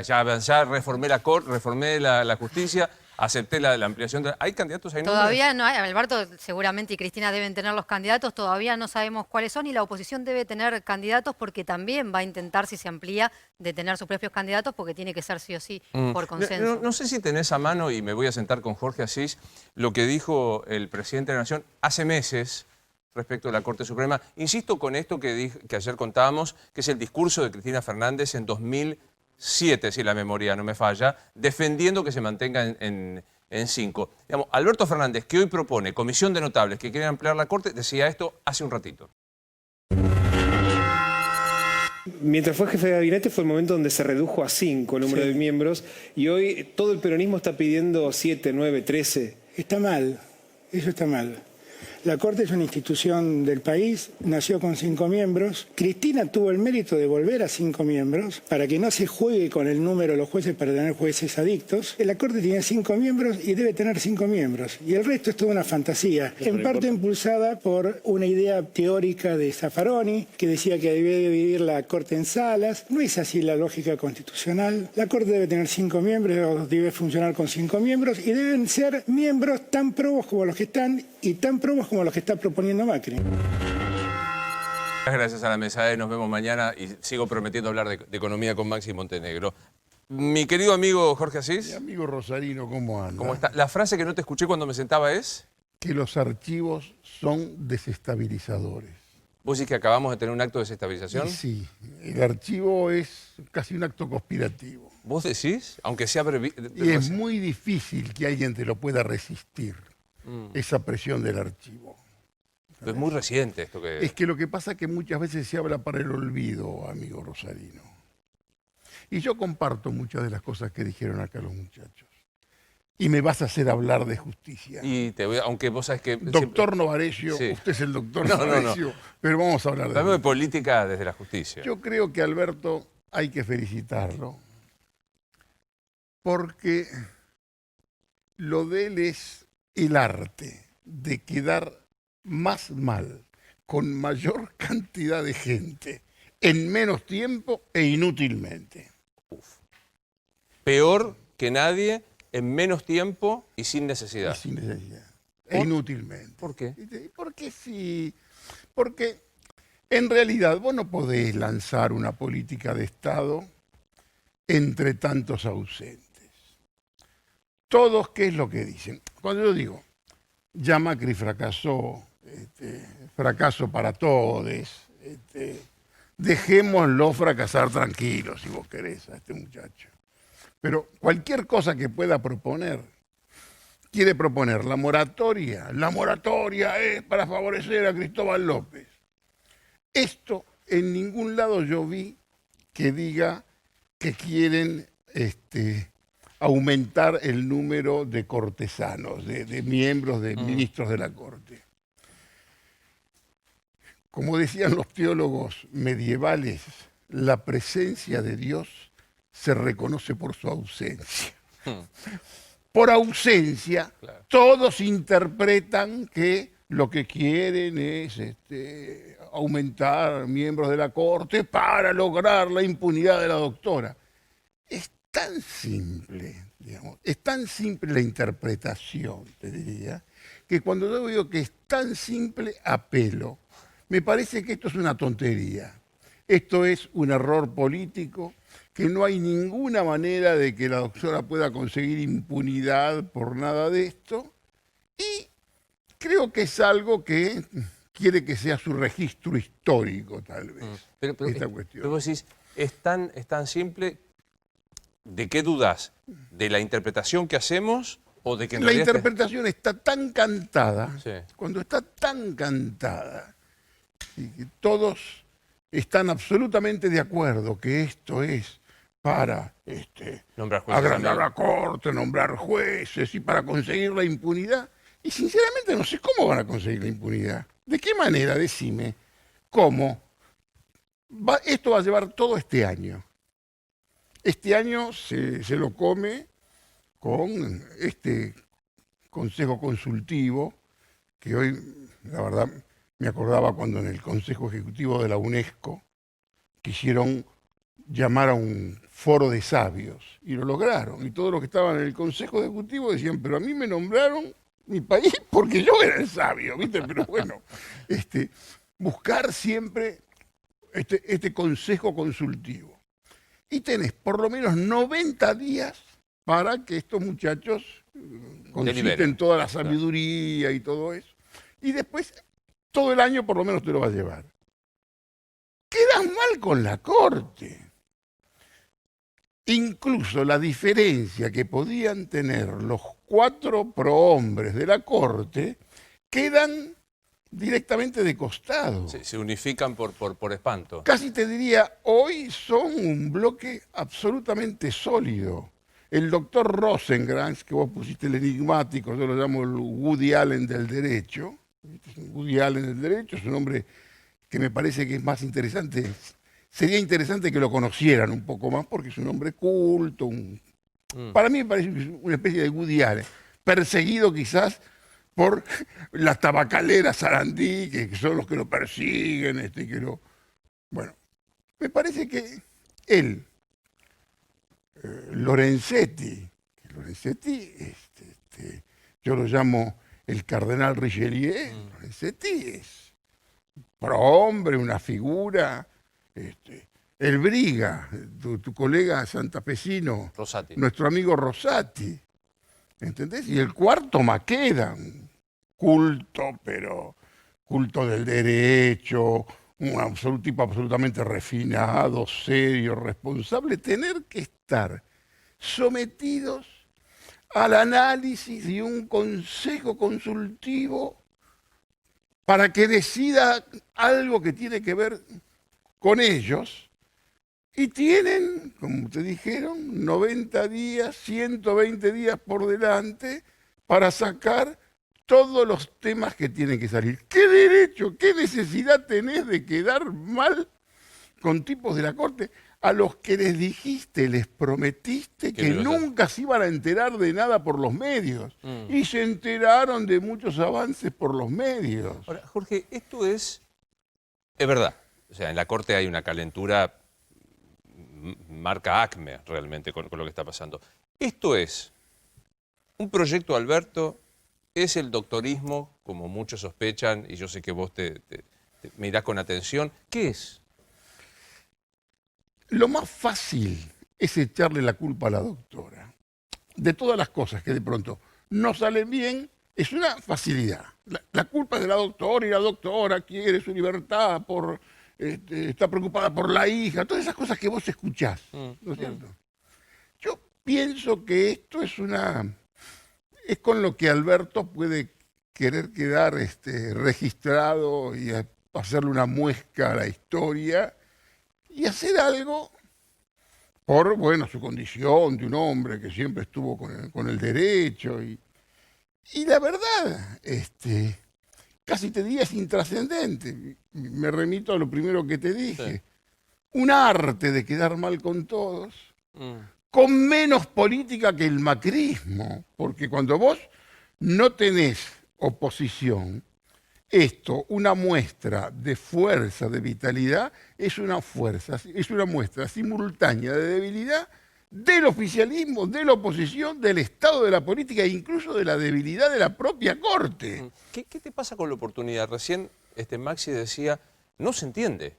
Ya reformé la Corte, reformé la justicia, acepté la ampliación. ¿Hay candidatos ahí? Todavía no hay. Alberto seguramente y Cristina deben tener los candidatos, todavía no sabemos cuáles son y la oposición debe tener candidatos porque también va a intentar, si se amplía, de tener sus propios candidatos porque tiene que ser sí o sí por consenso. No sé si tenés a mano, y me voy a sentar con Jorge Asís, lo que dijo el presidente de la Nación hace meses respecto a la Corte Suprema. Insisto con esto que ayer contábamos, que es el discurso de Cristina Fernández en 2007, si la memoria no me falla, defendiendo que se mantenga en 5. Digamos, Alberto Fernández, que hoy propone comisión de notables que quieren ampliar la Corte, decía esto hace un ratito. Mientras fue jefe de gabinete fue el momento donde se redujo a 5 el número de miembros y hoy todo el peronismo está pidiendo 7, 9, 13. Está mal, eso está mal. La Corte es una institución del país, nació con 5 miembros. Cristina tuvo el mérito de volver a 5 miembros para que no se juegue con el número de los jueces para tener jueces adictos. La Corte tiene 5 miembros y debe tener 5 miembros. Y el resto es toda una fantasía, en parte impulsada por una idea teórica de Zaffaroni, que decía que debía dividir la Corte en salas. No es así la lógica constitucional. La Corte debe tener 5 miembros, debe funcionar con 5 miembros y deben ser miembros tan probos como los que están y tan probos como los que está proponiendo Macri. Muchas gracias a la mesa. Nos vemos mañana y sigo prometiendo hablar de economía con Maxi Montenegro. Mi querido amigo Jorge Asís. Mi amigo Rosarino, ¿cómo anda? ¿Cómo está? La frase que no te escuché cuando me sentaba es... Que los archivos son desestabilizadores. ¿Vos decís que acabamos de tener un acto de desestabilización? Y sí, el archivo es casi un acto conspirativo. ¿Vos decís? Aunque sea... Y es muy difícil que alguien te lo pueda resistir, esa presión del archivo. Es muy reciente esto que... Es que lo que pasa es que muchas veces se habla para el olvido, amigo Rosarino. Y yo comparto muchas de las cosas que dijeron acá los muchachos. Y me vas a hacer hablar de justicia. Y te voy a... Aunque vos sabés que... Doctor Novarecio, Sí. usted es el doctor No, Novarecio, pero vamos a hablar de Hablamos de justicia. política desde la justicia. Yo creo que Alberto hay que felicitarlo porque lo de él es el arte de quedar más mal con mayor cantidad de gente en menos tiempo e inútilmente. Peor que nadie, en menos tiempo y sin necesidad. Y sin necesidad. E inútilmente. ¿Por qué? Porque sí. Porque en realidad vos no podés lanzar una política de Estado entre tantos ausentes. Todos, ¿qué es lo que dicen? Cuando yo digo, ya Macri fracasó, fracaso para todos, dejémoslo fracasar tranquilo, si vos querés, a este muchacho. Pero cualquier cosa que pueda proponer, quiere proponer la moratoria es para favorecer a Cristóbal López. Esto en ningún lado yo vi que diga que quieren aumentar el número de cortesanos, de miembros, de ministros de la Corte. Como decían los teólogos medievales, la presencia de Dios se reconoce por su ausencia. Por ausencia, Claro. todos interpretan que lo que quieren es aumentar miembros de la Corte para lograr la impunidad de la doctora. Es tan simple, digamos, es tan simple la interpretación, te diría, que cuando yo digo que es tan simple, apelo. Me parece que esto es una tontería. Esto es un error político, que no hay ninguna manera de que la doctora pueda conseguir impunidad por nada de esto. Y creo que es algo que quiere que sea su registro histórico, tal vez, esta cuestión. Pero vos decís, es tan simple. ¿De qué dudas? ¿De la interpretación que hacemos o de que en La realidad interpretación está tan cantada, Sí. cuando está tan cantada, y que todos están absolutamente de acuerdo que esto es para nombrar jueces agrandar también? la Corte, nombrar jueces y para conseguir la impunidad. Y sinceramente no sé cómo van a conseguir la impunidad. ¿De qué manera? Decime. ¿Cómo? Esto va a llevar todo este año. Este año se lo come con este Consejo Consultivo, que hoy, la verdad, me acordaba cuando en el Consejo Ejecutivo de la UNESCO quisieron llamar a un foro de sabios, y lo lograron. Y todos los que estaban en el Consejo Ejecutivo decían, pero a mí me nombraron mi país porque yo era el sabio, ¿viste? Pero bueno, buscar siempre este Consejo Consultivo. Y tenés por lo menos 90 días para que estos muchachos conciten Deliberen. toda la sabiduría y todo eso. Y después, todo el año por lo menos te lo va a llevar. Quedas mal con la Corte. Incluso la diferencia que podían tener los 4 prohombres de la Corte quedan directamente de costado. Se unifican por espanto. Casi te diría, hoy son un bloque absolutamente sólido. El doctor Rosengrantz, que vos pusiste el enigmático, yo lo llamo el Woody Allen del derecho. Woody Allen del derecho es un hombre que me parece que es más interesante. Sería interesante que lo conocieran un poco más porque es un hombre culto. Para mí me parece una especie de Woody Allen, perseguido quizás por las tabacaleras Sarandí, que son los que lo persiguen, Bueno, me parece que él, Lorenzetti, yo lo llamo el cardenal Richelieu, Lorenzetti es prohombre, una figura. El Briga, tu colega santafesino, Rosati. nuestro amigo Rosati, ¿entendés? Y el cuarto Maqueda, un culto, pero culto del derecho, un tipo absolutamente refinado, serio, responsable, tener que estar sometidos al análisis de un consejo consultivo para que decida algo que tiene que ver con ellos, y tienen, como te dijeron, 90 días, 120 días por delante para sacar todos los temas que tienen que salir. ¿Qué derecho, qué necesidad tenés de quedar mal con tipos de la Corte a los que les dijiste, les prometiste que nunca se iban a enterar de nada por los medios? Y se enteraron de muchos avances por los medios. Ahora, Jorge, esto es verdad. O sea, en la Corte hay una calentura marca Acme realmente con lo que está pasando. Esto es un proyecto, Alberto, es el doctorismo, como muchos sospechan, y yo sé que vos te mirás con atención. ¿Qué es? Lo más fácil es echarle la culpa a la doctora. De todas las cosas que de pronto no salen bien, es una facilidad. La culpa es de la doctora, y la doctora quiere su libertad, está preocupada por la hija, todas esas cosas que vos escuchás, ¿no es cierto? Yo pienso que esto es con lo que Alberto puede querer quedar registrado y hacerle una muesca a la historia y hacer algo por, bueno, su condición de un hombre que siempre estuvo con el derecho. Y la verdad, casi te diría es intrascendente. Me remito a lo primero que te dije. Sí. Un arte de quedar mal con todos, con menos política que el macrismo. Porque cuando vos no tenés oposición, una muestra de fuerza, de vitalidad, es una muestra simultánea de debilidad del oficialismo, de la oposición, del estado de la política e incluso de la debilidad de la propia Corte. ¿Qué te pasa con la oportunidad? Recién Maxi decía, no se entiende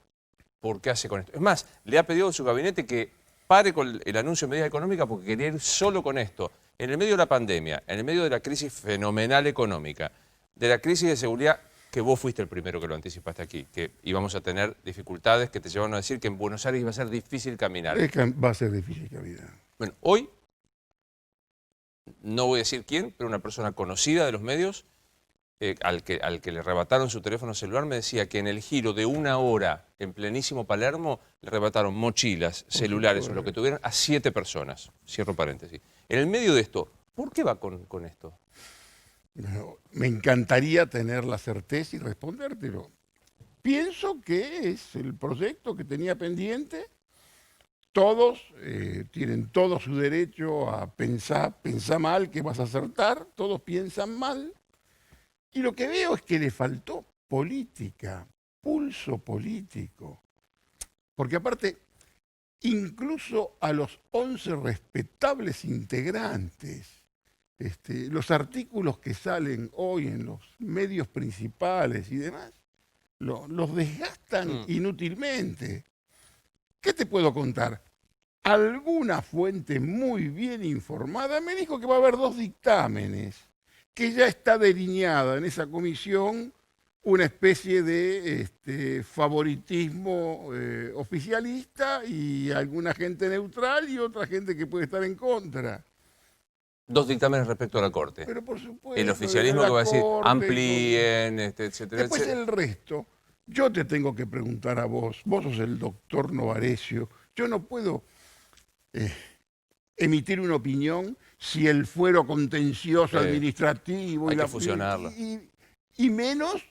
por qué hace con esto. Es más, le ha pedido a su gabinete que pare con el anuncio de medidas económicas porque quería ir solo con esto. En el medio de la pandemia, en el medio de la crisis fenomenal económica, de la crisis de seguridad, que vos fuiste el primero que lo anticipaste aquí, que íbamos a tener dificultades que te llevaron a decir que en Buenos Aires iba a ser difícil caminar. Es que va a ser difícil caminar. Bueno, hoy, no voy a decir quién, pero una persona conocida de los medios, al que le arrebataron su teléfono celular, me decía que en el giro de 1 hora en plenísimo Palermo le arrebataron mochilas, celulares o lo que tuvieran a 7 personas. Cierro paréntesis. En el medio de esto, ¿por qué va con esto? Me encantaría tener la certeza y respondértelo. Pienso que es el proyecto que tenía pendiente. Todos tienen todo su derecho a pensar mal que vas a acertar, todos piensan mal. Y lo que veo es que le faltó política, pulso político. Porque aparte, incluso a los 11 respetables integrantes, los artículos que salen hoy en los medios principales y demás, los desgastan inútilmente. ¿Qué te puedo contar? Alguna fuente muy bien informada me dijo que va a haber 2 dictámenes, que ya está delineada en esa comisión una especie de favoritismo oficialista y alguna gente neutral y otra gente que puede estar en contra. 2 dictámenes respecto a la Corte. Pero por supuesto. El oficialismo que va a decir amplíen, etcétera. Después el resto. Yo te tengo que preguntar a vos. Vos sos el doctor Novarecio. Yo no puedo emitir una opinión si el fuero contencioso administrativo hay que fusionarlo. Y menos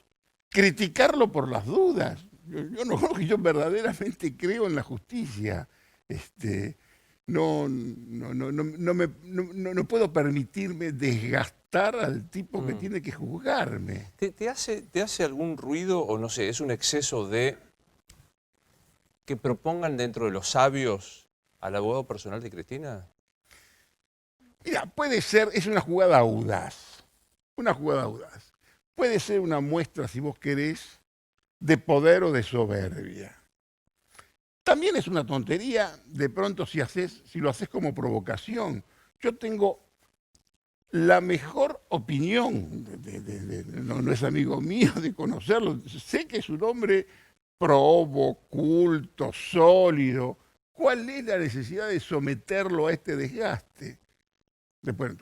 criticarlo por las dudas. Yo verdaderamente creo en la justicia. No puedo permitirme desgastar al tipo que tiene que juzgarme. ¿Te hace algún ruido o no sé, es un exceso de que propongan dentro de los sabios al abogado personal de Cristina? Mira, puede ser, es una jugada audaz. Puede ser una muestra, si vos querés, de poder o de soberbia. También es una tontería de pronto si lo haces como provocación. Yo tengo la mejor opinión, no es amigo mío de conocerlo, sé que es un hombre probo, culto, sólido. ¿Cuál es la necesidad de someterlo a este desgaste? Después,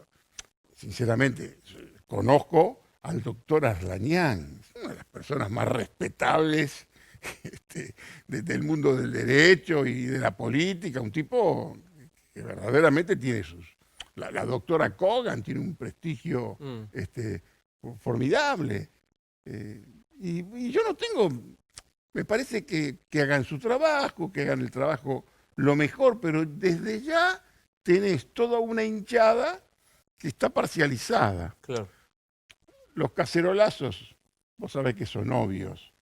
sinceramente, conozco al doctor Arlañán, una de las personas más respetables del mundo del derecho y de la política, un tipo que verdaderamente tiene la doctora Kogan tiene un prestigio formidable. Y yo no tengo, me parece que hagan su trabajo, que hagan el trabajo lo mejor, pero desde ya tenés toda una hinchada que está parcializada. Claro. Los cacerolazos, vos sabés que son obvios.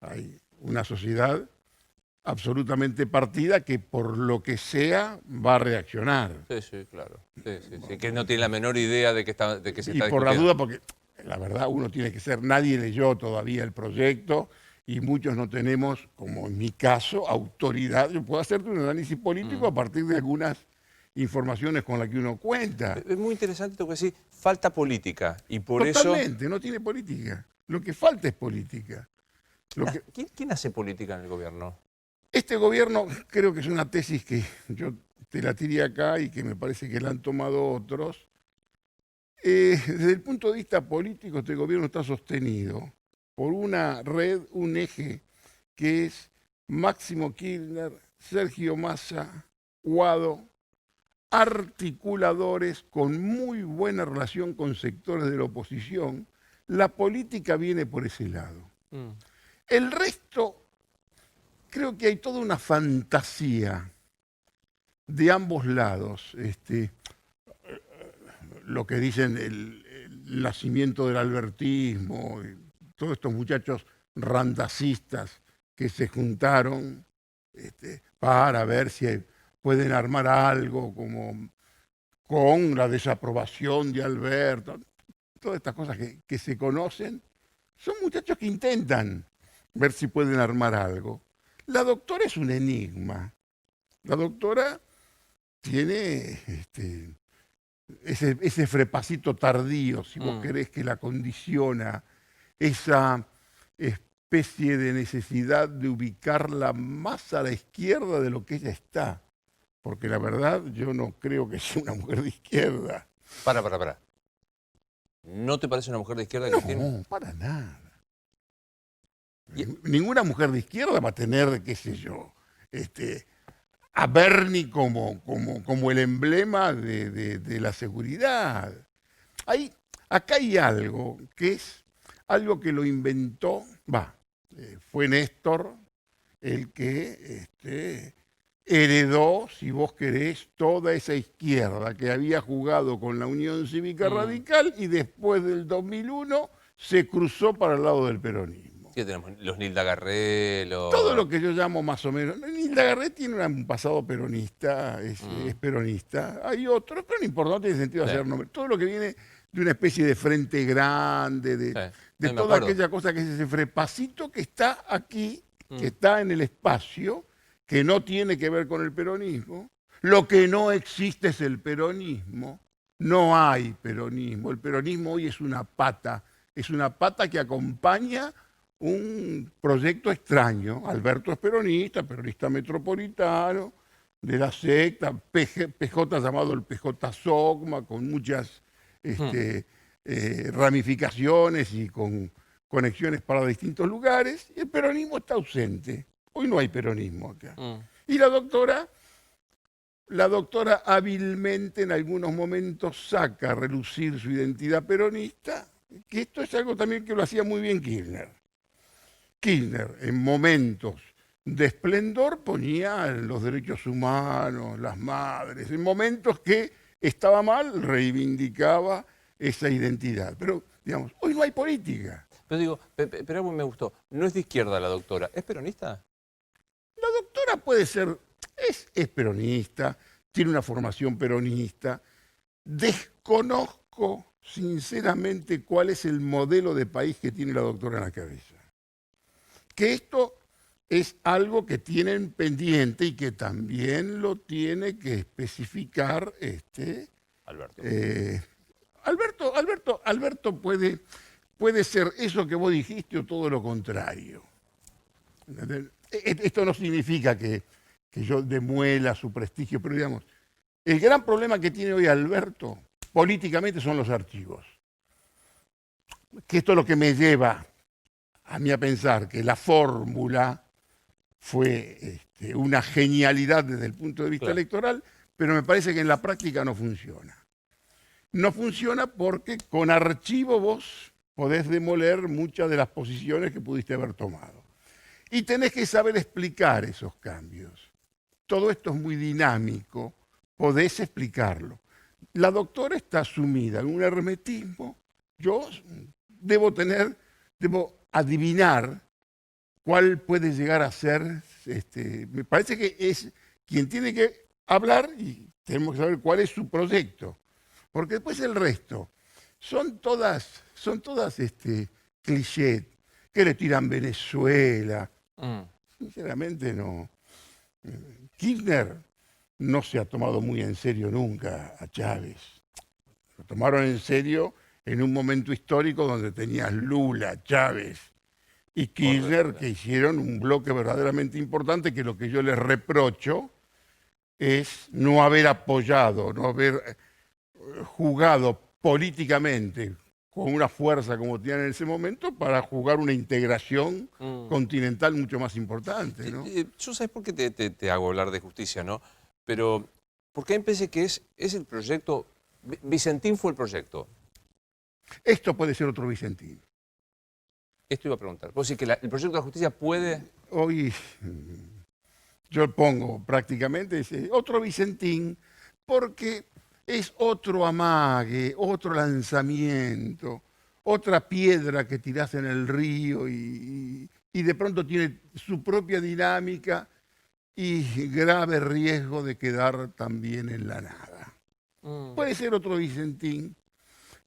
Hay una sociedad absolutamente partida que por lo que sea va a reaccionar. Sí, sí, claro. Sí, que no tiene la menor idea de que se está discutiendo. Y por la duda, porque la verdad uno tiene que ser, nadie leyó todavía el proyecto y muchos no tenemos, como en mi caso, autoridad. Yo puedo hacerte un análisis político a partir de algunas informaciones con las que uno cuenta. Es muy interesante lo que decís, falta política y por Totalmente, no tiene política. Lo que falta es política. ¿Quién hace política en el gobierno? Este gobierno, creo que es una tesis que yo te la tiré acá y que me parece que la han tomado otros. Desde el punto de vista político, este gobierno está sostenido por una red, un eje, que es Máximo Kirchner, Sergio Massa, Guado, articuladores con muy buena relación con sectores de la oposición. La política viene por ese lado. El resto, creo que hay toda una fantasía de ambos lados. Lo que dicen el nacimiento del albertismo, todos estos muchachos randacistas que se juntaron para ver si pueden armar algo como con la desaprobación de Alberto. Todas estas cosas que se conocen, son muchachos que intentan ver si pueden armar algo. La doctora es un enigma. La doctora tiene ese frepacito tardío, si vos querés, que la condiciona, esa especie de necesidad de ubicarla más a la izquierda de lo que ella está. Porque la verdad, yo no creo que sea una mujer de izquierda. Para. ¿No te parece una mujer de izquierda, Cristina? No, para nada. Ninguna mujer de izquierda va a tener, qué sé yo, a Bernie como el emblema de la seguridad. Acá hay algo que es algo que lo inventó, fue Néstor el que heredó, si vos querés, toda esa izquierda que había jugado con la Unión Cívica Radical y después del 2001 se cruzó para el lado del peronismo. ¿Qué tenemos? Los Nilda Garré, Todo lo que yo llamo más o menos. Nilda Garré tiene un pasado peronista, es peronista. Hay otros, pero no importa, no tiene sentido hacer nombres. Todo lo que viene de una especie de frente grande, de toda aquella cosa que es ese frepacito que está aquí, que está en el espacio, que no tiene que ver con el peronismo. Lo que no existe es el peronismo. No hay peronismo. El peronismo hoy es una pata que acompaña un proyecto extraño. Alberto es peronista metropolitano, de la secta, PJ llamado el PJ Sogma, con muchas ramificaciones y con conexiones para distintos lugares. Y el peronismo está ausente. Hoy no hay peronismo acá. Y la doctora hábilmente en algunos momentos saca a relucir su identidad peronista, que esto es algo también que lo hacía muy bien Kirchner. Kirchner, en momentos de esplendor, ponía los derechos humanos, las madres. En momentos que estaba mal, reivindicaba esa identidad. Pero, digamos, hoy no hay política. Pero digo, pero me gustó, no es de izquierda la doctora, ¿es peronista? La doctora puede ser, es peronista, tiene una formación peronista. Desconozco, sinceramente, cuál es el modelo de país que tiene la doctora en la cabeza. que esto es algo que tienen pendiente y que también lo tiene que especificar Alberto. Alberto puede ser eso que vos dijiste o todo lo contrario. ¿Entendés? Esto no significa que yo demuela su prestigio, pero digamos, el gran problema que tiene hoy Alberto políticamente son los archivos. Que esto es lo que me lleva a mí a pensar que la fórmula fue una genialidad desde el punto de vista electoral, pero me parece que en la práctica no funciona. No funciona porque con archivo vos podés demoler muchas de las posiciones que pudiste haber tomado. Y tenés que saber explicar esos cambios. Todo esto es muy dinámico, podés explicarlo. La doctora está sumida en un hermetismo. Yo debo adivinar cuál puede llegar a ser. Me parece que es quien tiene que hablar y tenemos que saber cuál es su proyecto. Porque después el resto son todas clichés que le tiran Venezuela. Sinceramente no. Kirchner no se ha tomado muy en serio nunca a Chávez. Lo tomaron en serio en un momento histórico donde tenías Lula, Chávez y Kirchner, que hicieron un bloque verdaderamente importante, que lo que yo les reprocho es no haber apoyado, no haber jugado políticamente con una fuerza como tenían en ese momento para jugar una integración continental mucho más importante, ¿no? Yo sabes por qué te hago hablar de justicia, ¿no? Pero porque a mí me parece que es el proyecto, Vicentín fue el proyecto. Esto puede ser otro Vicentín. Esto iba a preguntar. ¿Vos decís que el proyecto de la justicia puede...? Hoy yo pongo prácticamente otro Vicentín porque es otro amague, otro lanzamiento, otra piedra que tirás en el río y de pronto tiene su propia dinámica y grave riesgo de quedar también en la nada. Puede ser otro Vicentín,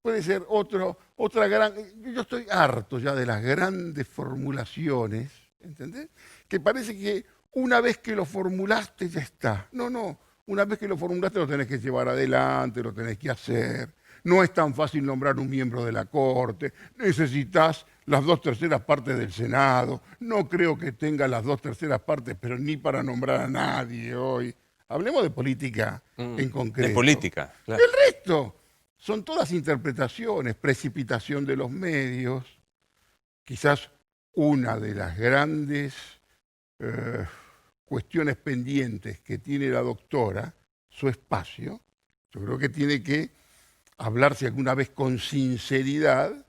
puede ser otra gran... Yo estoy harto ya de las grandes formulaciones, ¿entendés? Que parece que una vez que lo formulaste ya está. No. Una vez que lo formulaste lo tenés que llevar adelante, lo tenés que hacer. No es tan fácil nombrar un miembro de la Corte. Necesitas las 2/3 partes del Senado. No creo que tenga las 2/3 partes, pero ni para nombrar a nadie hoy. Hablemos de política en concreto. De política, claro. El resto son todas interpretaciones, precipitación de los medios. Quizás una de las grandes... cuestiones pendientes que tiene la doctora, su espacio, yo creo que tiene que hablarse alguna vez con sinceridad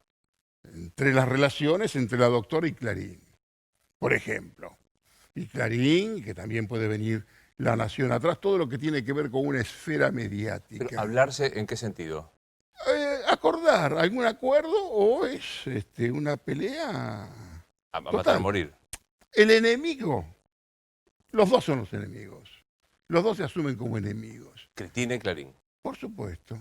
entre las relaciones entre la doctora y Clarín, por ejemplo. Y Clarín, que también puede venir La Nación atrás, todo lo que tiene que ver con una esfera mediática. Pero, ¿hablarse en qué sentido? Acordar algún acuerdo o es una pelea A matar a morir. El enemigo. Los dos son los enemigos. Los dos se asumen como enemigos. Cristina y Clarín. Por supuesto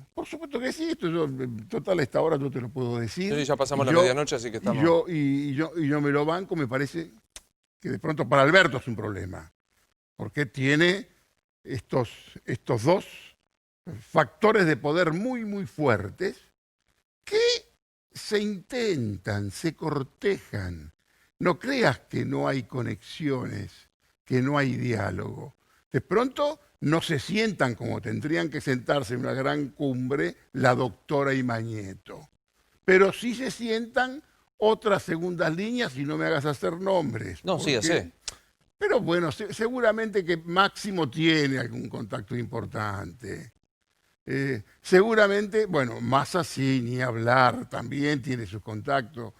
que sí. Esto yo, total, a esta hora yo te lo puedo decir. Sí, ya pasamos la medianoche, así que estamos... Y yo me lo banco, me parece que de pronto para Alberto es un problema. Porque tiene estos dos factores de poder muy, muy fuertes que se intentan, se cortejan. No creas que no hay conexiones, que no hay diálogo. De pronto no se sientan como tendrían que sentarse en una gran cumbre la doctora y Mañeto. Pero sí se sientan otras segundas líneas y no me hagas hacer nombres. No, sí, ya sé. Pero bueno, seguramente que Máximo tiene algún contacto importante. Seguramente, bueno, Massa sí, ni hablar, también tiene sus contactos.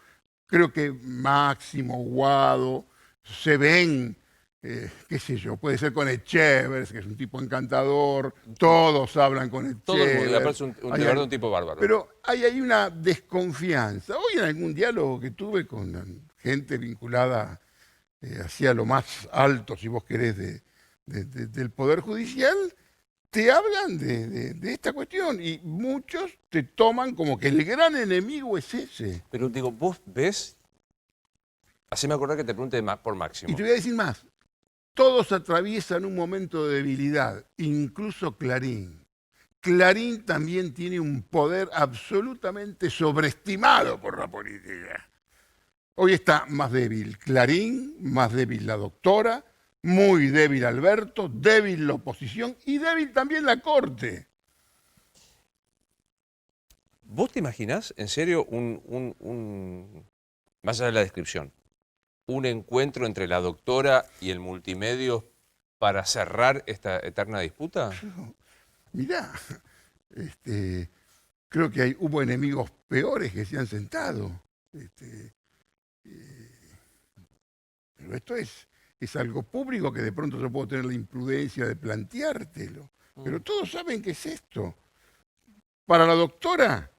Creo que Máximo, Guado, se ven, qué sé yo, puede ser con Echevers, que es un tipo encantador, todos hablan con Echevers. Todo el mundo, le parece de verdad un tipo bárbaro. Pero hay una desconfianza. Hoy en algún diálogo que tuve con gente vinculada hacia lo más alto, si vos querés, del Poder Judicial, te hablan de esta cuestión y muchos te toman como que el gran enemigo es ese. Pero digo, vos ves Haceme acordar que te pregunte por Máximo. Y te voy a decir más. Todos atraviesan un momento de debilidad, incluso Clarín. Clarín también tiene un poder absolutamente sobreestimado por la política. Hoy está más débil Clarín, más débil la doctora, muy débil Alberto, débil la oposición y débil también la Corte. ¿Vos te imaginás, en serio, más allá de la descripción, un encuentro entre la doctora y el multimedio para cerrar esta eterna disputa? Mirá, creo que hubo enemigos peores que se han sentado. Pero esto es algo público que de pronto yo puedo tener la imprudencia de planteártelo. Pero todos saben qué es esto. Para la doctora,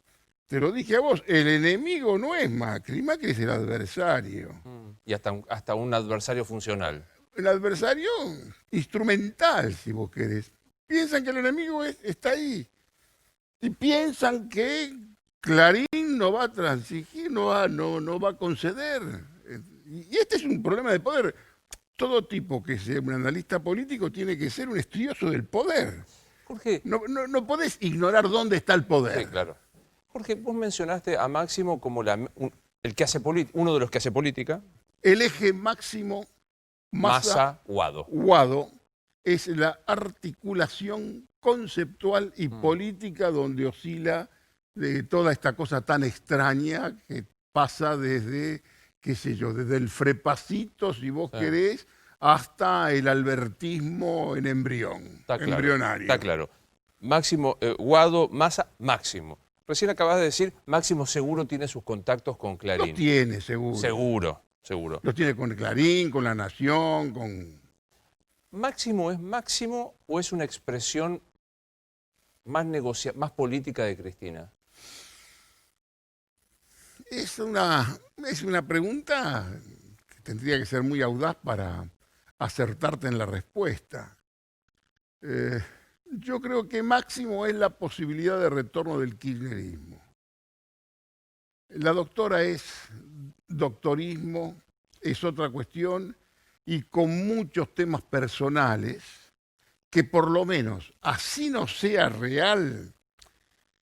te lo dije a vos, el enemigo no es Macri, Macri es el adversario. Y hasta un adversario funcional. El adversario instrumental, si vos querés. Piensan que el enemigo está ahí. Y piensan que Clarín no va a transigir, no va a conceder. Y este es un problema de poder. Todo tipo que sea un analista político tiene que ser un estudioso del poder. Jorge. No podés ignorar dónde está el poder. Sí, claro. Jorge, vos mencionaste a Máximo como el que hace uno de los que hace política. El eje Máximo Massa-Guado es la articulación conceptual y política donde oscila de toda esta cosa tan extraña que pasa desde, qué sé yo, desde el frepacito, si vos querés, hasta el albertismo en embrión, embrionario. Está claro. Máximo, Guado, Massa, Máximo. Recién acabas de decir, Máximo seguro tiene sus contactos con Clarín. Los tiene, seguro. Seguro. Los tiene con Clarín, con La Nación, con... ¿Máximo es Máximo o es una expresión más política de Cristina? Es una pregunta que tendría que ser muy audaz para acertarte en la respuesta. Yo creo que Máximo es la posibilidad de retorno del kirchnerismo. La doctora es doctorismo, es otra cuestión, y con muchos temas personales que por lo menos, así no sea real,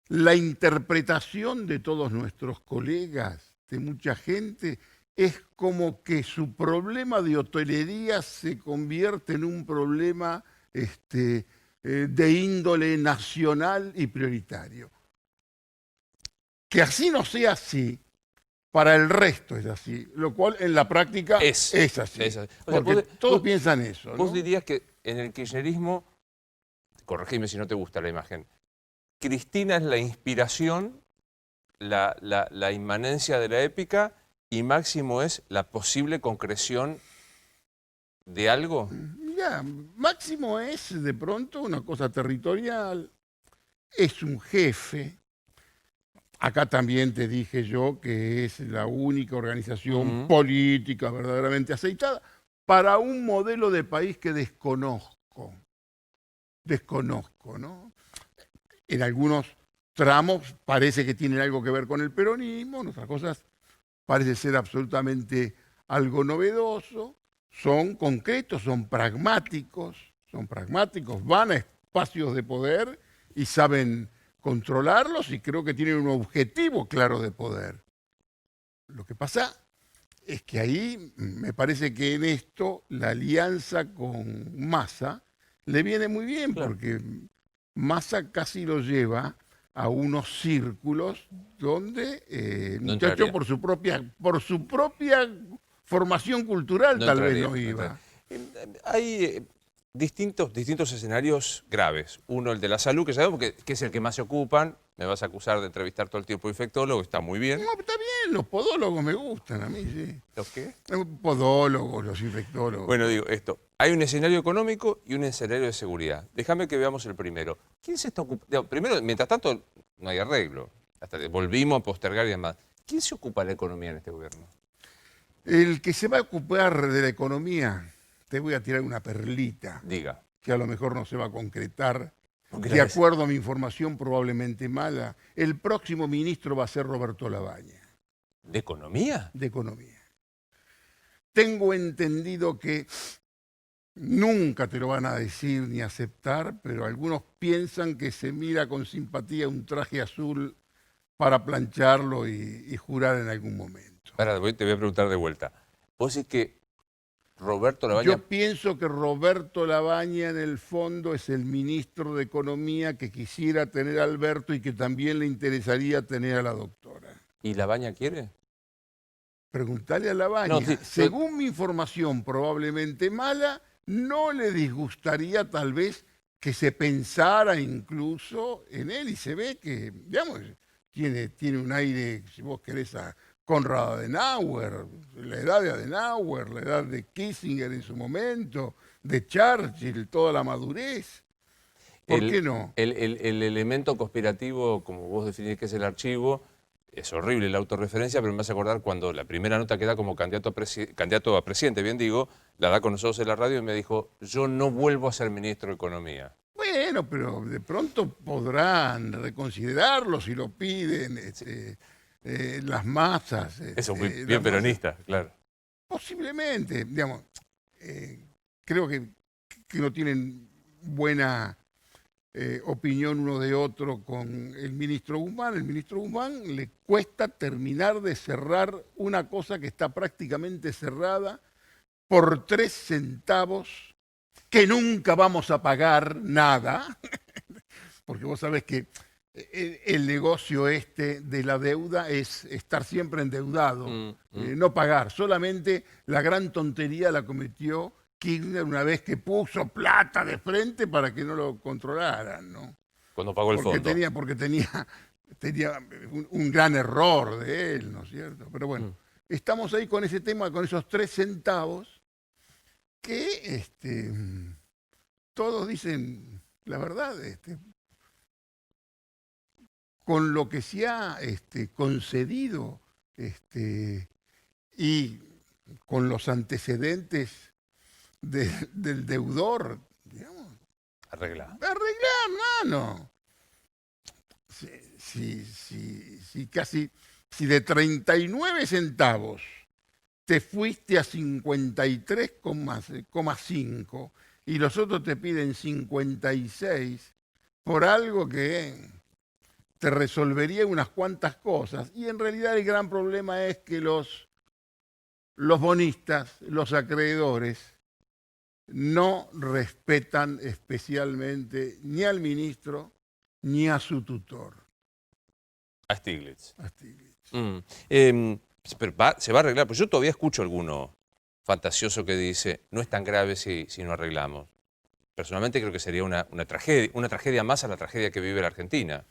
la interpretación de todos nuestros colegas, de mucha gente, es como que su problema de hotelería se convierte en un problema de índole nacional y prioritario. Que así no sea así, para el resto es así, lo cual en la práctica es así. O sea, porque todos piensan eso, ¿no? Vos dirías que en el kirchnerismo, corregime si no te gusta la imagen, Cristina es la inspiración, la inmanencia de la épica, y Máximo es la posible concreción de algo. Ya, Máximo es de pronto una cosa territorial, es un jefe. Acá también te dije yo que es la única organización política verdaderamente aceitada para un modelo de país que desconozco. Desconozco, ¿no? En algunos tramos parece que tienen algo que ver con el peronismo, en otras cosas parece ser absolutamente algo novedoso. Son concretos, son pragmáticos, van a espacios de poder y saben controlarlos y creo que tienen un objetivo claro de poder. Lo que pasa es que ahí me parece que en esto la alianza con Massa le viene muy bien, porque Massa casi lo lleva a unos círculos donde el muchacho por su propia formación cultural tal vez no iba. Hay distintos escenarios graves. Uno, el de la salud, que sabemos que es el que más se ocupan. Me vas a acusar de entrevistar todo el tiempo infectólogo, está muy bien. No, está bien, los podólogos me gustan a mí, sí. ¿Los qué? Los podólogos, los infectólogos. Bueno, digo esto. Hay un escenario económico y un escenario de seguridad. Déjame que veamos el primero. ¿Quién se está ocupando? Primero, mientras tanto, no hay arreglo. Hasta volvimos a postergar y demás. ¿Quién se ocupa de la economía en este gobierno? El que se va a ocupar de la economía, te voy a tirar una perlita. Diga. Que a lo mejor no se va a concretar. De acuerdo a mi información probablemente mala, el próximo ministro va a ser Roberto Labaña. ¿De economía? De economía. tengo entendido que nunca te lo van a decir ni aceptar, pero algunos piensan que se mira con simpatía un traje azul para plancharlo y jurar en algún momento. Ahora, te voy a preguntar de vuelta. ¿Vos decís que Roberto Labaña... Yo pienso que Roberto Labaña en el fondo es el ministro de Economía que quisiera tener a Alberto y que también le interesaría tener a la doctora. ¿Y Labaña quiere? Preguntale a Labaña. No, sí, según mi información probablemente mala, no le disgustaría tal vez que se pensara incluso en él, y se ve que, digamos, tiene un aire, si vos querés, a Konrad Adenauer, la edad de Adenauer, la edad de Kissinger en su momento, de Churchill, toda la madurez. ¿Por qué no? El elemento conspirativo, como vos definís que es el archivo, es horrible la autorreferencia, pero me hace acordar cuando la primera nota que da como candidato a presidente, bien digo, la da con nosotros en la radio y me dijo, yo no vuelvo a ser ministro de Economía. Bueno, pero de pronto podrán reconsiderarlo si lo piden las masas. Eso es muy bien peronista, claro. Posiblemente, digamos, creo que no tienen buena opinión uno de otro con el ministro Guzmán. El ministro Guzmán le cuesta terminar de cerrar una cosa que está prácticamente cerrada por 3 centavos que nunca vamos a pagar nada, porque vos sabés que el negocio de la deuda es estar siempre endeudado, no pagar. Solamente la gran tontería la cometió Kirchner una vez que puso plata de frente para que no lo controlaran, ¿no? Cuando pagó el fondo. Porque tenía un gran error de él, ¿no es cierto? Pero bueno, estamos ahí con ese tema, con esos 3 centavos, que todos dicen la verdad, con lo que se ha concedido y con los antecedentes del deudor, digamos. Arreglar, mano. Si de 39 centavos te fuiste a 53,5 y los otros te piden 56 por algo que te resolvería unas cuantas cosas. Y en realidad el gran problema es que los bonistas, los acreedores, no respetan especialmente ni al ministro ni a su tutor. A Stiglitz. A Stiglitz. Pero se va a arreglar, pues yo todavía escucho alguno fantasioso que dice, no es tan grave si no arreglamos. Personalmente creo que sería una tragedia más a la tragedia que vive la Argentina.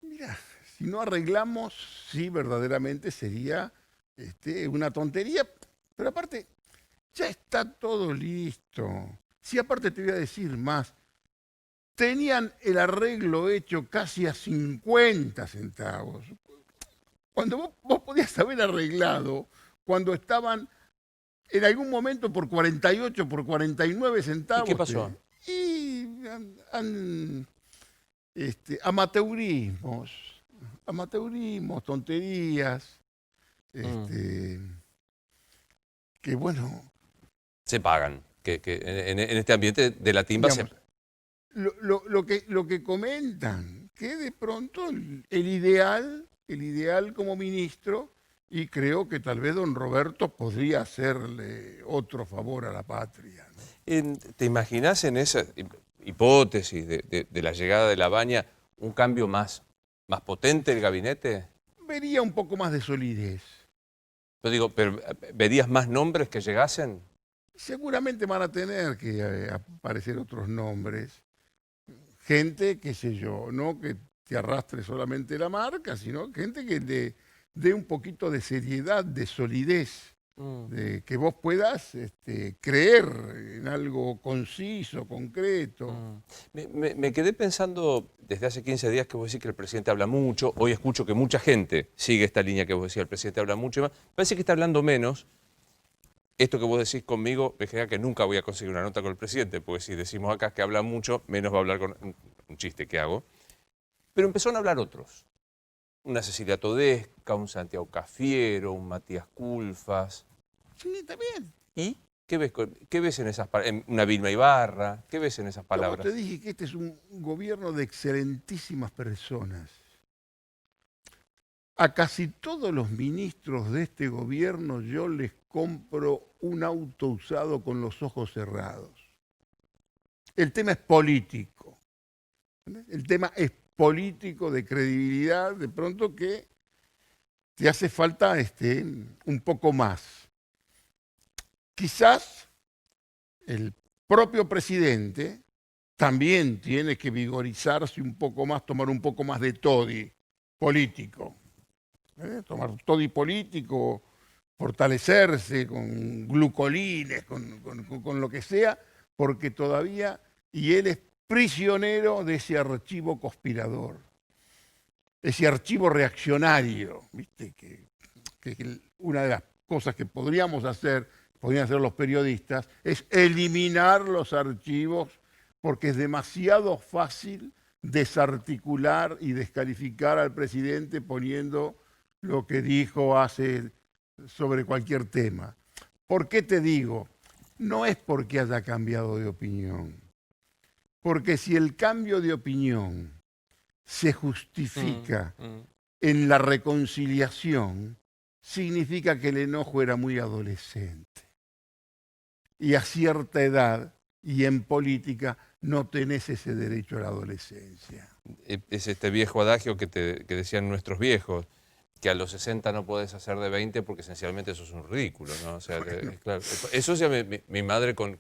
Mira, si no arreglamos, sí, verdaderamente sería una tontería, pero aparte, ya está todo listo. Sí, aparte te voy a decir más. Tenían el arreglo hecho casi a 50 centavos. Cuando vos podías haber arreglado, cuando estaban en algún momento por 48, por 49 centavos. ¿Y qué pasó? Amateurismos, tonterías, que bueno... Se pagan, que en este ambiente de la timba digamos, lo que comentan, que de pronto el ideal como ministro, y creo que tal vez don Roberto podría hacerle otro favor a la patria, ¿no? ¿Te imaginás en esa hipótesis de la llegada de Labaña un cambio más potente del gabinete? Vería un poco más de solidez. Yo digo, pero ¿verías más nombres que llegasen? Seguramente van a tener que aparecer otros nombres. Gente, qué sé yo, no que te arrastre solamente la marca, sino gente que le dé un poquito de seriedad, de solidez, de que vos puedas creer en algo conciso, concreto. Me quedé pensando desde hace 15 días que vos decís que el presidente habla mucho. Hoy escucho que mucha gente sigue esta línea que vos decís, el presidente habla mucho y más. Parece que está hablando menos. Esto que vos decís conmigo me genera que nunca voy a conseguir una nota con el presidente, porque si decimos acá que habla mucho, menos va a hablar con un chiste que hago. Pero empezaron a hablar otros. Una Cecilia Todesca, un Santiago Cafiero, un Matías Culfas. Sí, está bien. ¿Y qué ves en esas palabras? ¿En una Vilma Ibarra? ¿Qué ves en esas palabras? Como te dije que este es un gobierno de excelentísimas personas. A casi todos los ministros de este gobierno yo les compro un auto usado con los ojos cerrados. El tema es político. ¿Entendés? El tema es político, de credibilidad, de pronto que te hace falta un poco más. Quizás el propio presidente también tiene que vigorizarse un poco más, tomar un poco más de toddy político. Tomar toddy político, fortalecerse con glucolines, con lo que sea, porque todavía, y él es prisionero de ese archivo conspirador, ese archivo reaccionario, ¿viste? Que una de las cosas que podrían hacer los periodistas, es eliminar los archivos, porque es demasiado fácil desarticular y descalificar al presidente poniendo lo que dijo hace sobre cualquier tema. ¿Por qué te digo? No es porque haya cambiado de opinión, porque si el cambio de opinión se justifica en la reconciliación, significa que el enojo era muy adolescente. Y a cierta edad, y en política, no tenés ese derecho a la adolescencia. Es este viejo adagio que decían nuestros viejos, que a los 60 no podés hacer de 20 porque esencialmente eso es un ridículo, ¿no? O sea, bueno. Claro, eso decía mi madre con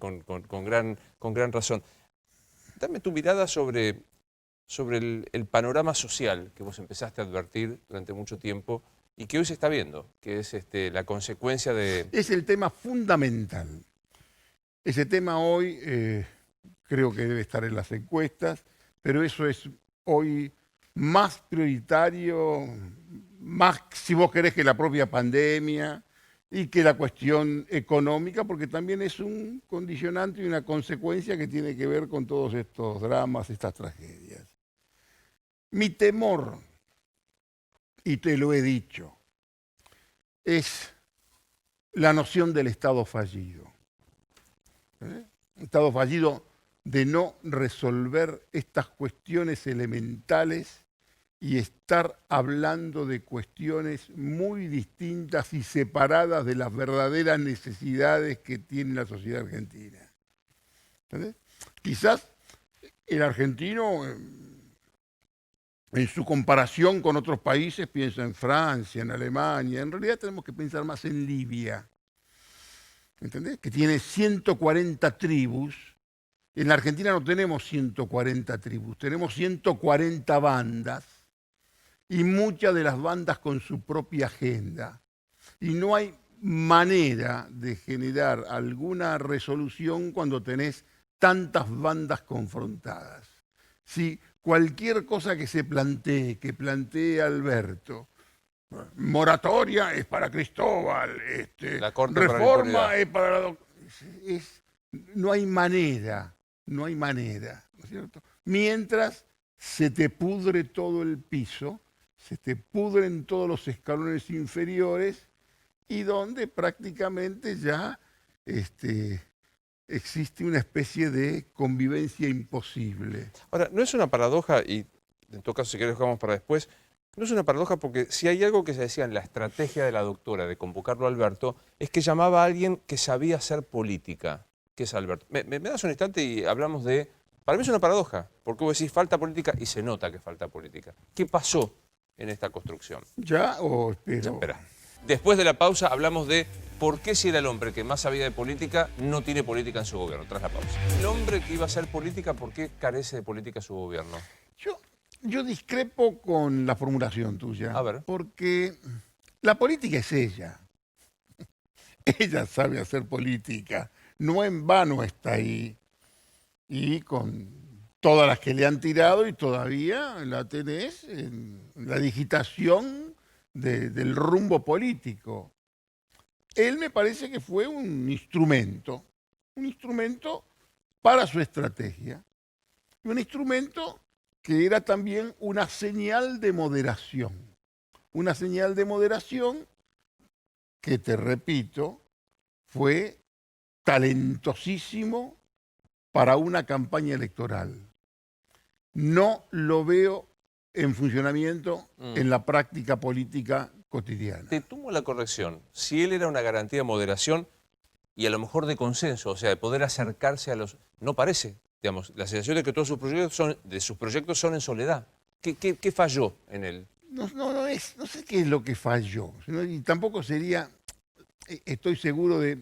gran razón. Dame tu mirada sobre el panorama social que vos empezaste a advertir durante mucho tiempo y que hoy se está viendo, que es la consecuencia de... Es el tema fundamental. Ese tema hoy creo que debe estar en las encuestas, pero eso es hoy más prioritario, más, si vos querés, que la propia pandemia y que la cuestión económica, porque también es un condicionante y una consecuencia que tiene que ver con todos estos dramas, estas tragedias. Mi temor, y te lo he dicho, es la noción del Estado fallido. Estado fallido de no resolver estas cuestiones elementales y estar hablando de cuestiones muy distintas y separadas de las verdaderas necesidades que tiene la sociedad argentina. ¿Entendés? Quizás el argentino, en su comparación con otros países, piensa en Francia, en Alemania. En realidad tenemos que pensar más en Libia. ¿Entendés? Que tiene 140 tribus. En la Argentina no tenemos 140 tribus, tenemos 140 bandas y muchas de las bandas con su propia agenda. Y no hay manera de generar alguna resolución cuando tenés tantas bandas confrontadas. Si cualquier cosa que se plantee, que plantee Alberto, moratoria es para Cristóbal, La Corte reforma para la es para la... no hay manera, ¿no es cierto? Mientras se te pudre todo el piso, se te pudren todos los escalones inferiores y donde prácticamente ya existe una especie de convivencia imposible. Ahora, no es una paradoja, y en todo caso si querés dejamos para después, no es una paradoja porque si hay algo que se decía en la estrategia de la doctora de convocarlo a Alberto, es que llamaba a alguien que sabía hacer política, que es Alberto. ¿Me das un instante y hablamos de... Para mí es una paradoja, porque vos decís falta política y se nota que falta política. ¿Qué pasó en esta construcción? ¿Ya o espero? Espera. Después de la pausa hablamos de por qué si era el hombre que más sabía de política no tiene política en su gobierno, tras la pausa. El hombre que iba a hacer política, ¿por qué carece de política su gobierno? Yo discrepo con la formulación tuya. A ver. Porque la política es ella. Ella sabe hacer política. No en vano está ahí. Y con todas las que le han tirado y todavía la tenés en la digitación del rumbo político. Él me parece que fue un instrumento para su estrategia. Y un instrumento que era también una señal de moderación. Una señal de moderación que, te repito, fue talentosísimo para una campaña electoral. No lo veo en funcionamiento en la práctica política cotidiana. Te tomo la corrección. Si él era una garantía de moderación y a lo mejor de consenso, o sea, de poder acercarse a los... No parece, digamos, la sensación de que todos sus proyectos son en soledad. ¿Qué falló en él? No sé qué es lo que falló. Y tampoco sería, estoy seguro de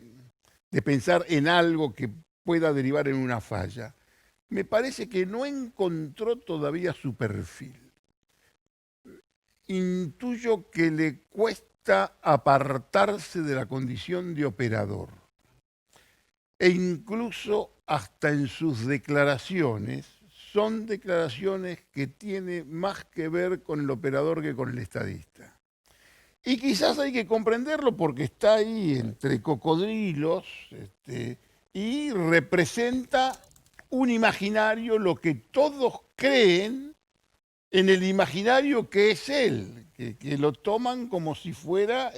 pensar en algo que pueda derivar en una falla. Me parece que no encontró todavía su perfil. Intuyo que le cuesta apartarse de la condición de operador. E incluso hasta en sus declaraciones, son declaraciones que tienen más que ver con el operador que con el estadista. Y quizás hay que comprenderlo porque está ahí entre cocodrilos y representa un imaginario, lo que todos creen en el imaginario que es él, que lo toman como si fuera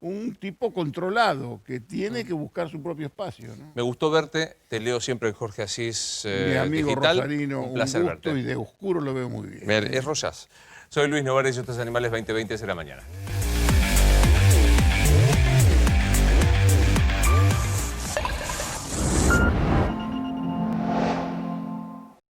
un tipo controlado, que tiene que buscar su propio espacio, ¿no? Me gustó verte, te leo siempre en Jorge Asís Mi amigo Digital. Rosarino, Un placer un gusto verte. y de oscuro lo veo muy bien. Es Rosas. Soy Luis Novares y estos Animales 2020 será mañana.